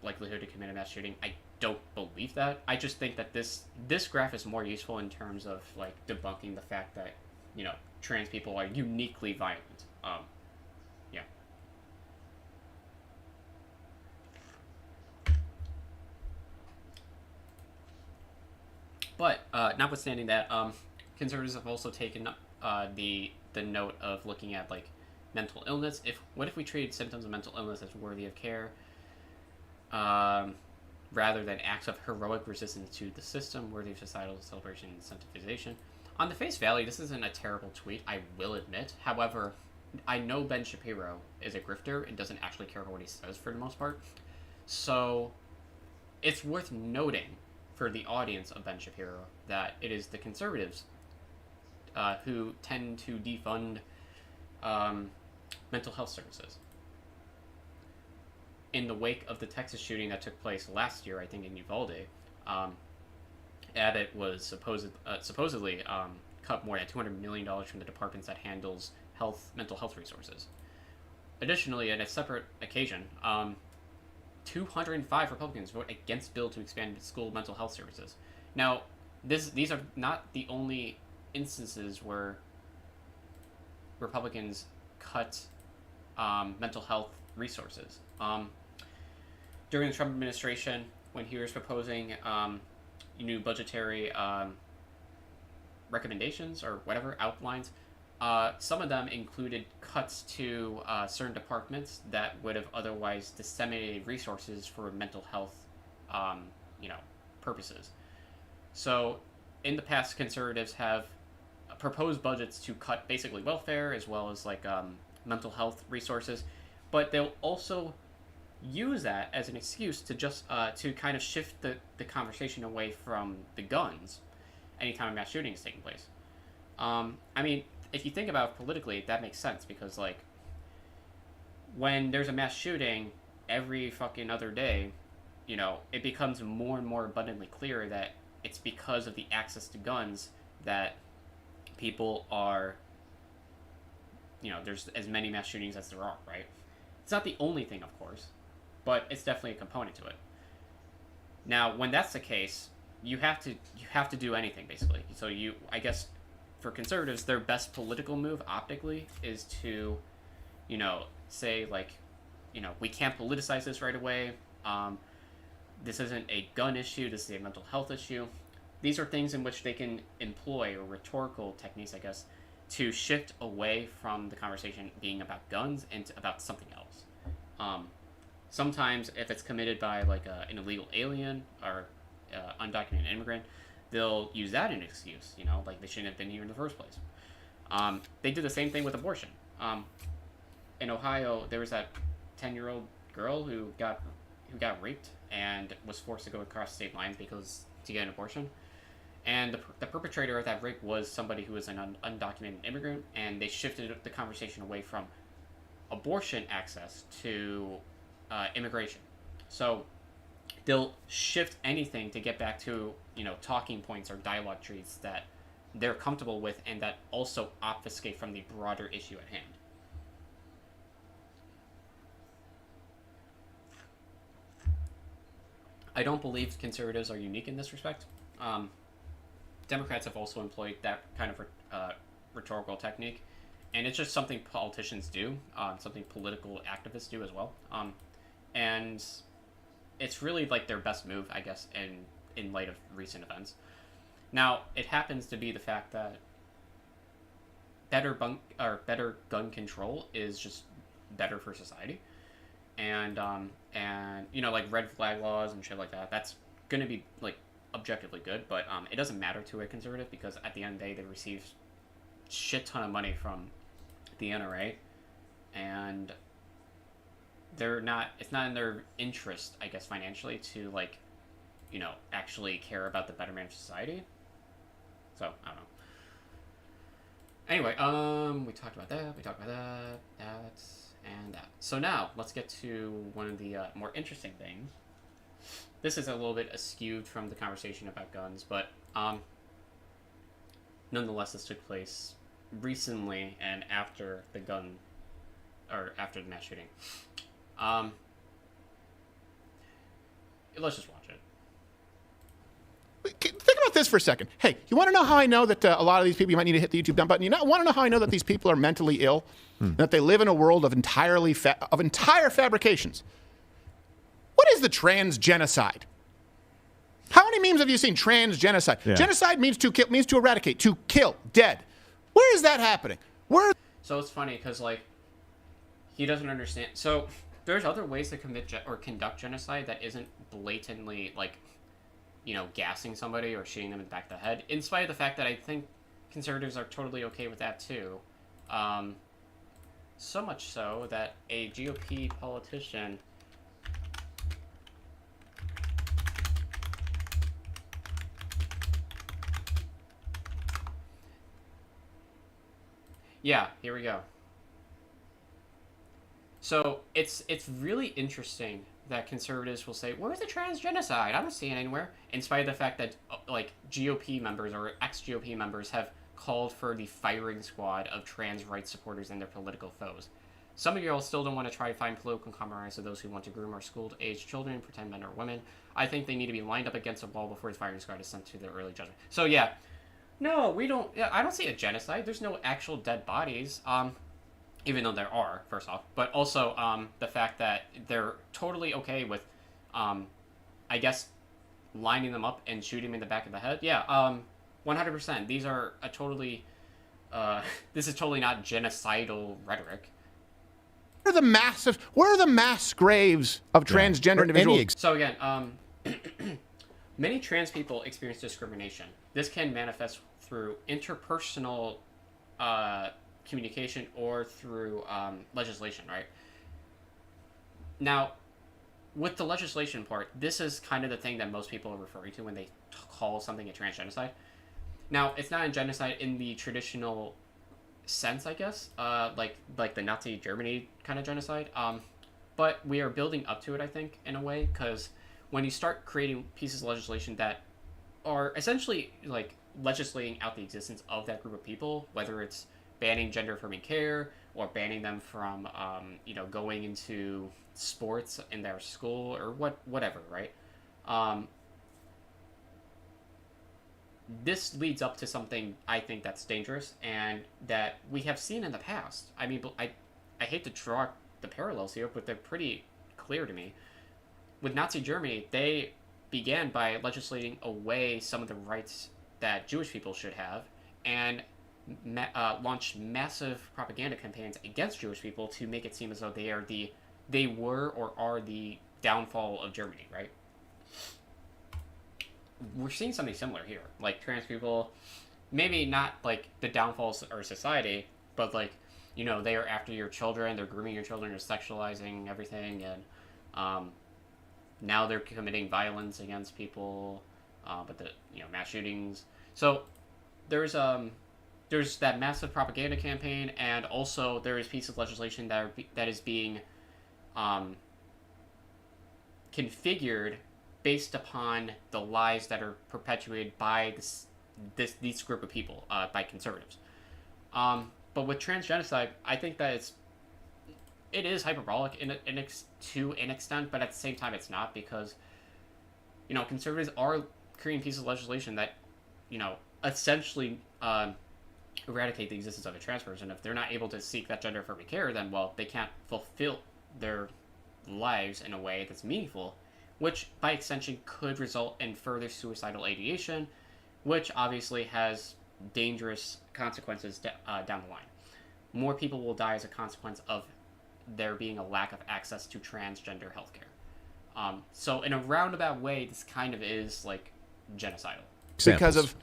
likelihood to commit a mass shooting, I don't believe that. I just think that this graph is more useful in terms of like debunking the fact that trans people are uniquely violent. Yeah. But notwithstanding that, conservatives have also taken the note of looking at like mental illness. What if we treated symptoms of mental illness as worthy of care, rather than acts of heroic resistance to the system, worthy of societal celebration and incentivization? On the face value, this isn't a terrible tweet, I will admit. However, I know Ben Shapiro is a grifter and doesn't actually care about what he says for the most part. So it's worth noting for the audience of Ben Shapiro that it is the conservatives who tend to defund mental health services. In the wake of the Texas shooting that took place last year, I think in Uvalde, Abbott was supposedly cut more than $200 million from the departments that handles mental health resources. Additionally, on a separate occasion, 205 Republicans vote against bill to expand school mental health services. Now, these are not the only instances where Republicans cut mental health resources. During the Trump administration, when he was proposing new budgetary recommendations or whatever outlines, some of them included cuts to certain departments that would have otherwise disseminated resources for mental health, purposes. So, in the past, conservatives have proposed budgets to cut basically welfare as well as like mental health resources, but they'll also use that as an excuse to just to kind of shift the conversation away from the guns anytime a mass shooting is taking place. I mean, if you think about it politically, that makes sense because like when there's a mass shooting every fucking other day, it becomes more and more abundantly clear that it's because of the access to guns that people are, there's as many mass shootings as there are, right? It's not the only thing, of course, but it's definitely a component to it. Now, when that's the case, you have to do anything basically. So I guess, for conservatives, their best political move optically is to, say like, we can't politicize this right away. This isn't a gun issue. This is a mental health issue. These are things in which they can employ, or rhetorical techniques, I guess, to shift away from the conversation being about guns and about something else. Sometimes, if it's committed by like an illegal alien or undocumented immigrant, they'll use that as an excuse. Like they shouldn't have been here in the first place. They did the same thing with abortion. In Ohio, there was that 10-year-old girl who got raped and was forced to go across state lines to get an abortion. And the perpetrator of that rape was somebody who was an undocumented immigrant, and they shifted the conversation away from abortion access to immigration. So they'll shift anything to get back to talking points or dialogue trees that they're comfortable with and that also obfuscate from the broader issue at hand. I don't believe conservatives are unique in this respect. Democrats have also employed that kind of rhetorical technique, and it's just something politicians do, something political activists do as well, and it's really like their best move, I guess, in light of recent events. Now, it happens to be the fact that better gun control is just better for society, and like red flag laws and shit like that. That's gonna be like objectively good, but it doesn't matter to a conservative because at the end of the day they receive shit ton of money from the NRA, and they're not. It's not in their interest, I guess, financially to like, actually care about the betterment of society. So I don't know. Anyway, we talked about that. And that. So now let's get to one of the more interesting things. This is a little bit askewed from the conversation about guns, but nonetheless, this took place recently and after the mass shooting. Let's just watch it. Think about this for a second. Hey, you want to know how I know that a lot of these people, you might need to hit the YouTube dump button. You want to know how I know that these people are mentally ill? That they live in a world of entire fabrications. What is the trans genocide? How many memes have you seen? Trans genocide. Yeah. Genocide means to kill, means to eradicate, to kill, dead. Where is that happening? So it's funny because like he doesn't understand. So there's other ways to commit or conduct genocide that isn't blatantly like, gassing somebody or shooting them in the back of the head. In spite of the fact that I think conservatives are totally okay with that too. So much so that a GOP politician. Yeah, here we go. So it's really interesting that conservatives will say, "Where's the trans genocide? I don't see it anywhere." In spite of the fact that like GOP members or ex-GOP members have called for the firing squad of trans rights supporters and their political foes. Some of you all still don't want to try to find political compromise of those who want to groom our school-aged children and pretend men are women. I think they need to be lined up against a wall before the firing squad is sent to their early judgment. So yeah. No, we don't. Yeah, I don't see a genocide. There's no actual dead bodies. Even though there are, first off, but also the fact that they're totally okay with, I guess, lining them up and shooting them in the back of the head. Yeah, 100%. These are a totally. This is totally not genocidal rhetoric. Where are the mass graves of transgender individuals? So again, many trans people experience discrimination. This can manifest through interpersonal communication or through legislation, right? Now, with the legislation part, this is kind of the thing that most people are referring to when they call something a trans genocide. Now, it's not a genocide in the traditional sense, I guess, like the Nazi Germany kind of genocide. But we are building up to it, I think, in a way, because when you start creating pieces of legislation that are essentially like legislating out the existence of that group of people, whether it's banning gender-affirming care or banning them from, going into sports in their school or whatever, right? This leads up to something I think that's dangerous and that we have seen in the past. I mean, I hate to draw the parallels here, but they're pretty clear to me. With Nazi Germany, they began by legislating away some of the rights that Jewish people should have and launched massive propaganda campaigns against Jewish people to make it seem as though they were or are the downfall of Germany, right? We're seeing something similar here. Like trans people, maybe not like the downfalls of our society, but like, they are after your children, they're grooming your children, they're sexualizing everything, and now they're committing violence against people, but the mass shootings. So there's that massive propaganda campaign, and also there is pieces of legislation that is being configured based upon the lies that are perpetuated by this group of people, by conservatives. But with trans genocide, I think that it is hyperbolic to an extent, but at the same time it's not, because conservatives are creating pieces of legislation that essentially eradicate the existence of a trans person. If they're not able to seek that gender affirming care, then they can't fulfill their lives in a way that's meaningful, which by extension could result in further suicidal ideation, which obviously has dangerous consequences down the line. More people will die as a consequence of there being a lack of access to transgender healthcare. So in a roundabout way, this kind of is like genocidal. Because of,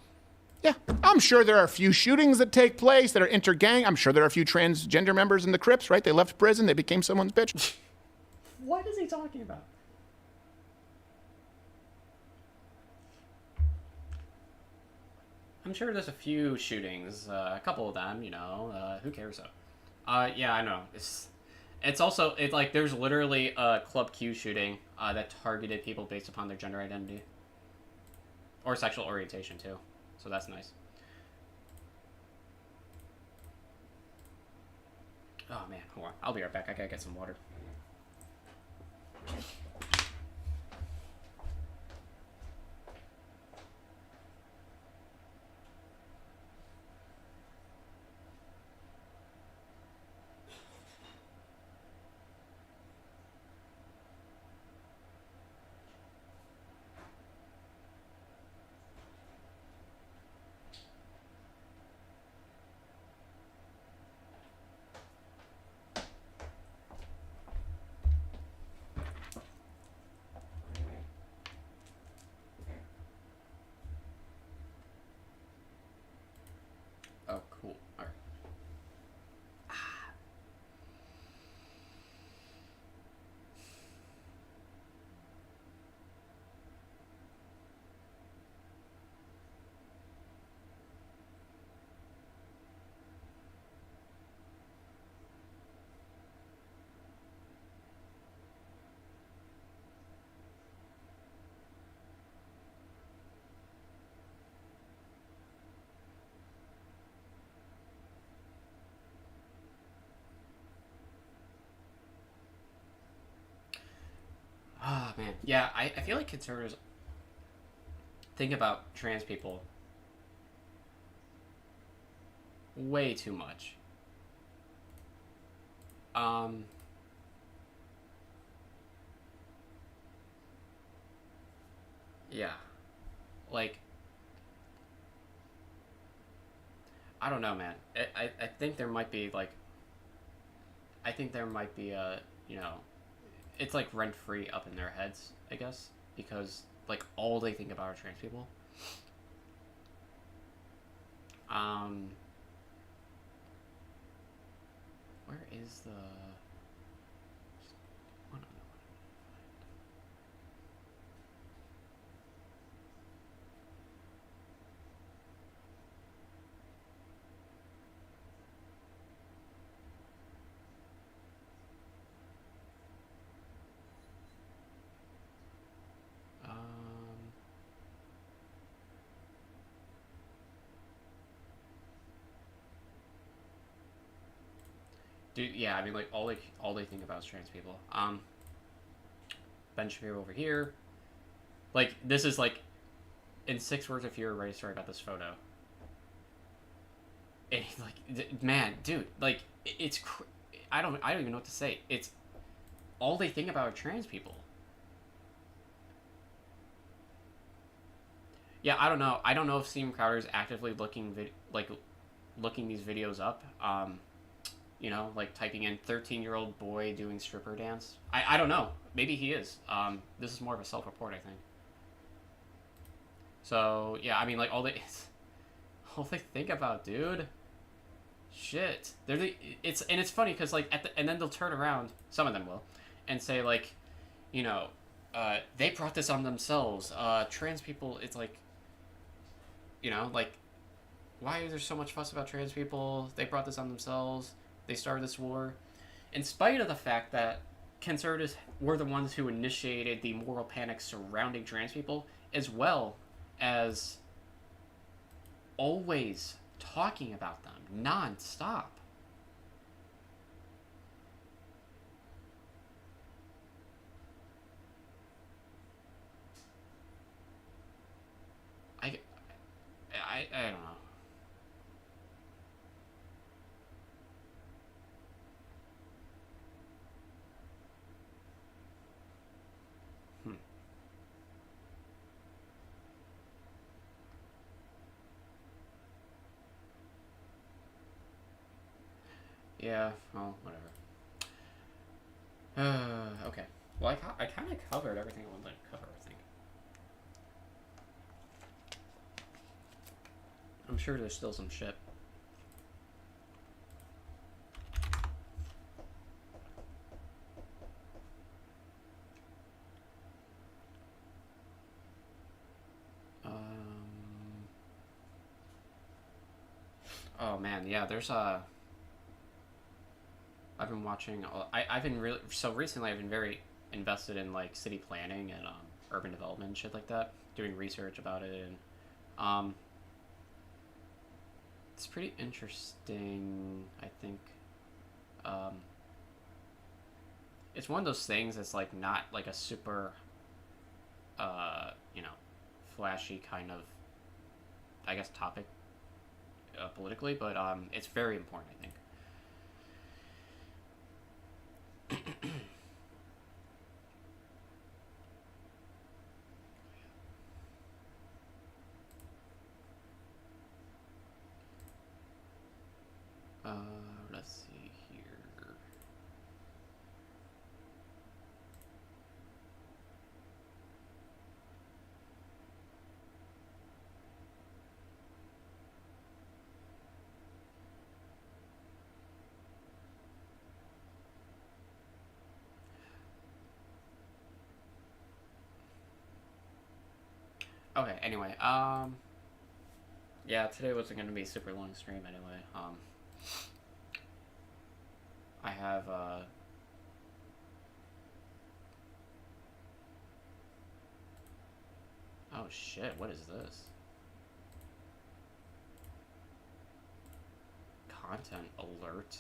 I'm sure there are a few shootings that take place that are inter-gang. I'm sure there are a few transgender members in the Crips, right? They left prison, they became someone's bitch. What is he talking about? I'm sure there's a few shootings, a couple of them, you know, who cares though? Yeah, I know. It's also, it's like, there's literally a Club Q shooting that targeted people based upon their gender identity. Or sexual orientation, too. So that's nice. Oh, man, hold on. I'll be right back. I gotta get some water. Oh, cool. All right. Ah, man. Yeah, I feel like conservatives think about trans people way too much. Um, yeah. Like, I don't know, man. I think there might be, like, I think there might be a, you know, it's like rent free up in their heads, I guess, because like all they think about are trans people. Um, where is the? Oh, no, no. Dude, yeah, I mean, like all they think about is trans people. Ben Shapiro over here. Like this is like, in 6 words, if you're a writer about this photo. And like, man, dude, like it's, I don't even know what to say. It's all they think about are trans people. Yeah, I don't know. I don't know if Steven Crowder is actively looking these videos up. You know, like typing in 13-year-old boy doing stripper dance. I don't know. Maybe he is. This is more of a self-report, I think. So yeah, I mean, like all they think about, dude. Shit, it's funny because like and then they'll turn around. Some of them will, and say like, you know, they brought this on themselves. Trans people. It's like, you know, like, why is there so much fuss about trans people? They brought this on themselves. They started this war, in spite of the fact that conservatives were the ones who initiated the moral panic surrounding trans people, as well as always talking about them non-stop. I, I don't know. Hmm. Yeah, well, whatever. Okay. Well, I kind of covered everything I wanted to cover, I think. I'm sure there's still some shit. Oh man, yeah. There's I've been watching. I've been really so recently. I've been very invested in like city planning and urban development and shit like that. Doing research about it, and um, it's pretty interesting. I think um, it's one of those things that's like not like a super you know, flashy kind of, I guess, topic politically, but it's very important, I think. Uh, let's see here. Okay, anyway, yeah, today wasn't gonna be a super long stream anyway. I have oh shit, what is this? Content alert.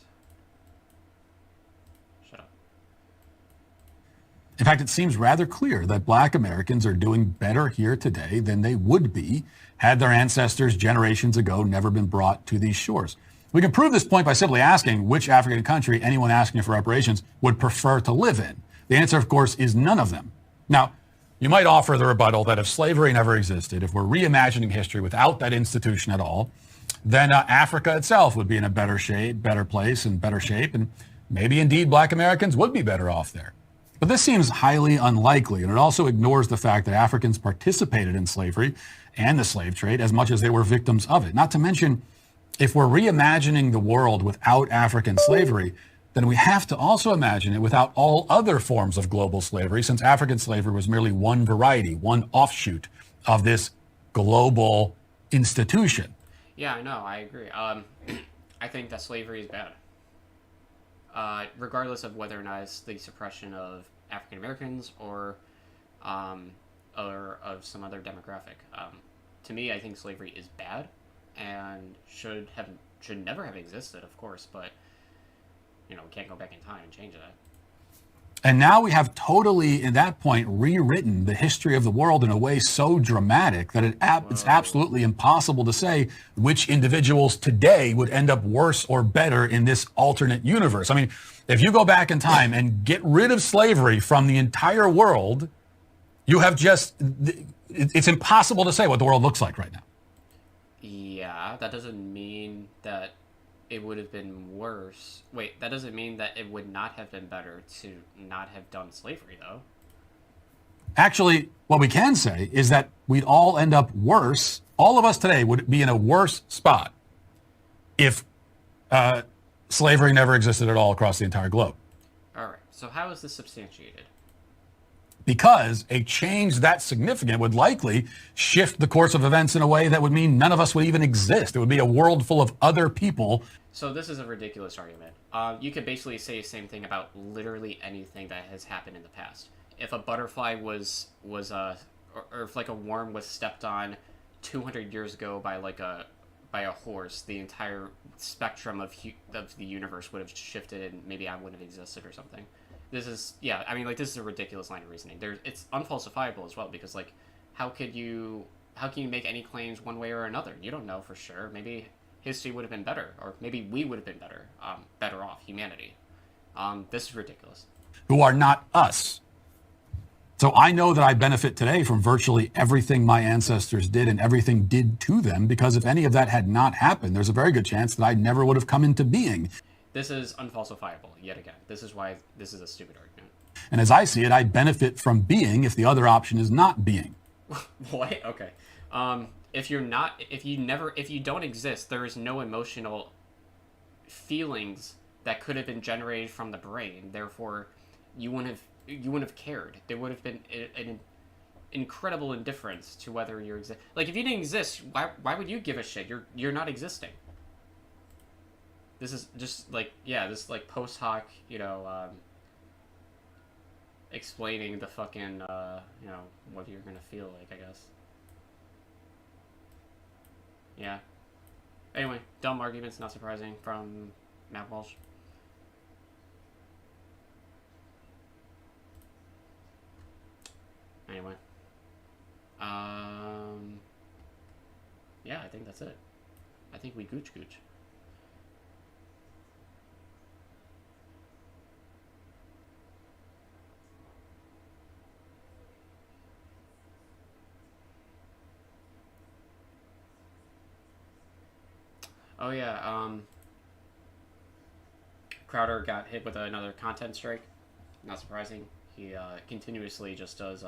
Shut up. In fact, it seems rather clear that black Americans are doing better here today than they would be had their ancestors generations ago never been brought to these shores. We can prove this point by simply asking which African country anyone asking for reparations would prefer to live in. The answer, of course, is none of them. Now, you might offer the rebuttal that if slavery never existed, if we're reimagining history without that institution at all, then Africa itself would be in a better shape, better place, and better shape, and maybe indeed black Americans would be better off there. But this seems highly unlikely, and it also ignores the fact that Africans participated in slavery and the slave trade as much as they were victims of it. Not to mention, if we're reimagining the world without African slavery, then we have to also imagine it without all other forms of global slavery, since African slavery was merely one variety, one offshoot of this global institution. Yeah, I know, I agree. I think that slavery is bad. Regardless of whether or not it's the suppression of African Americans or of some other demographic. To me, I think slavery is bad and should never have existed, of course. But we can't go back in time and change that. And now we have totally, at that point, rewritten the history of the world in a way so dramatic that it's absolutely impossible to say which individuals today would end up worse or better in this alternate universe. I mean, if you go back in time and get rid of slavery from the entire world, you have it's impossible to say what the world looks like right now. Yeah, that doesn't mean that it would have been worse. Wait, that doesn't mean that it would not have been better to not have done slavery, though. Actually, what we can say is that we'd all end up worse. All of us today would be in a worse spot if slavery never existed at all across the entire globe. All right, so how is this substantiated? Because a change that significant would likely shift the course of events in a way that would mean none of us would even exist. It would be a world full of other people. So this is a ridiculous argument. You could basically say the same thing about literally anything that has happened in the past. If a butterfly was or if like a worm was stepped on 200 years ago by a horse, the entire spectrum of the universe would have shifted, and maybe I wouldn't have existed or something. This is this is a ridiculous line of reasoning. It's unfalsifiable as well, because how can you make any claims one way or another? You don't know for sure. Maybe history would have been better, or maybe we would have been better off, humanity. This is ridiculous. Who are not us. So I know that I benefit today from virtually everything my ancestors did and everything did to them, because if any of that had not happened, there's a very good chance that I never would have come into being. This is unfalsifiable, yet again. This is why this is a stupid argument. And as I see it, I benefit from being if the other option is not being. What? Okay. If you don't exist, there is no emotional feelings that could have been generated from the brain. Therefore, you wouldn't have cared. There would have been an incredible indifference to whether you exist. Like, if you didn't exist, why would you give a shit? You're not existing. This is just like, yeah, this like post hoc, explaining the fucking, what you're gonna feel like, I guess. Yeah. Anyway, dumb arguments, not surprising, from Matt Walsh. Anyway. Yeah, I think that's it. I think we gooch. Oh yeah, Crowder got hit with another content strike. Not surprising. He continuously just does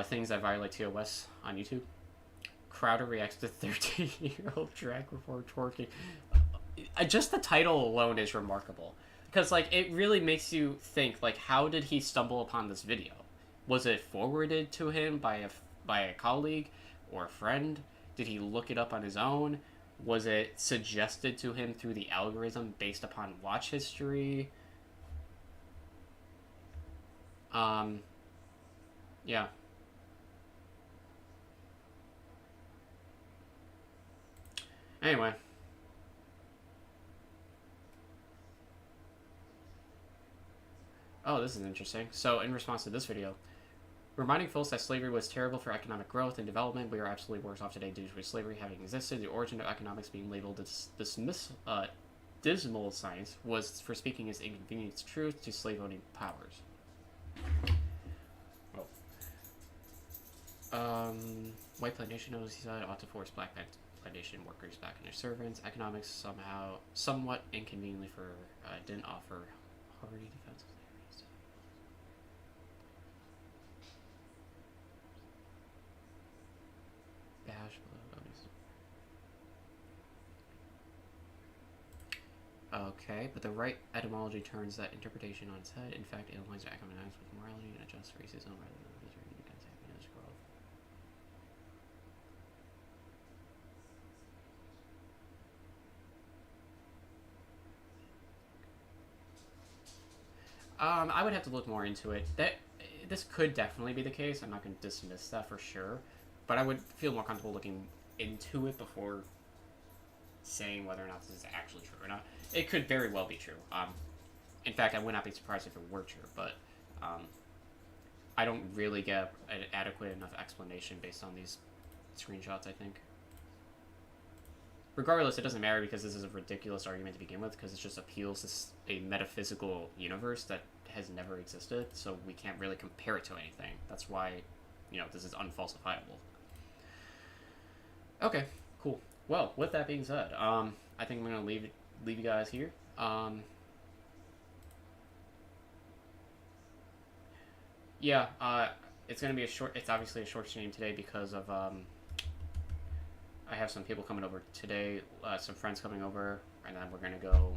things that violate TOS on YouTube. Crowder reacts to 13-year-old drag before twerking. Just the title alone is remarkable. Because, like, it really makes you think, like, how did he stumble upon this video? Was it forwarded to him by a colleague or a friend? Did he look it up on his own? Was it suggested to him through the algorithm based upon watch history? Yeah. Anyway. Oh, this is interesting. So, in response to this video, reminding folks that slavery was terrible for economic growth and development, we are absolutely worse off today due to slavery having existed. The origin of economics being labeled as dismal science was for speaking as inconvenience truth to slave-owning powers. White plantation owners, he said, ought to force black plantation workers back in their servants. Economics somewhat inconveniently didn't offer hardy defense. Okay, but the right etymology turns that interpretation on its head. In fact, it aligns economics with morality and adjusts racism rather than featuring against happiness growth. I would have to look more into it. This could definitely be the case. I'm not going to dismiss that for sure, but I would feel more comfortable looking into it before saying whether or not this is actually true or not. It could very well be true. In fact, I would not be surprised if it were true, but I don't really get an adequate enough explanation based on these screenshots, I think. Regardless, it doesn't matter because this is a ridiculous argument to begin with because it just appeals to a metaphysical universe that has never existed, so we can't really compare it to anything. That's why, this is unfalsifiable. Okay, cool. Well, with that being said, I think I'm going to leave you guys here. Yeah, it's going to be it's obviously a short stream today because of, I have some people coming over today, some friends coming over, and then we're going to go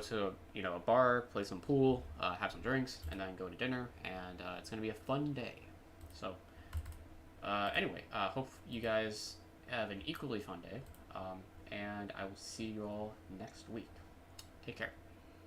to, a bar, play some pool, have some drinks, and then go to dinner, and it's going to be a fun day. So, anyway, hope you guys have an equally fun day, and I will see you all next week. Take care.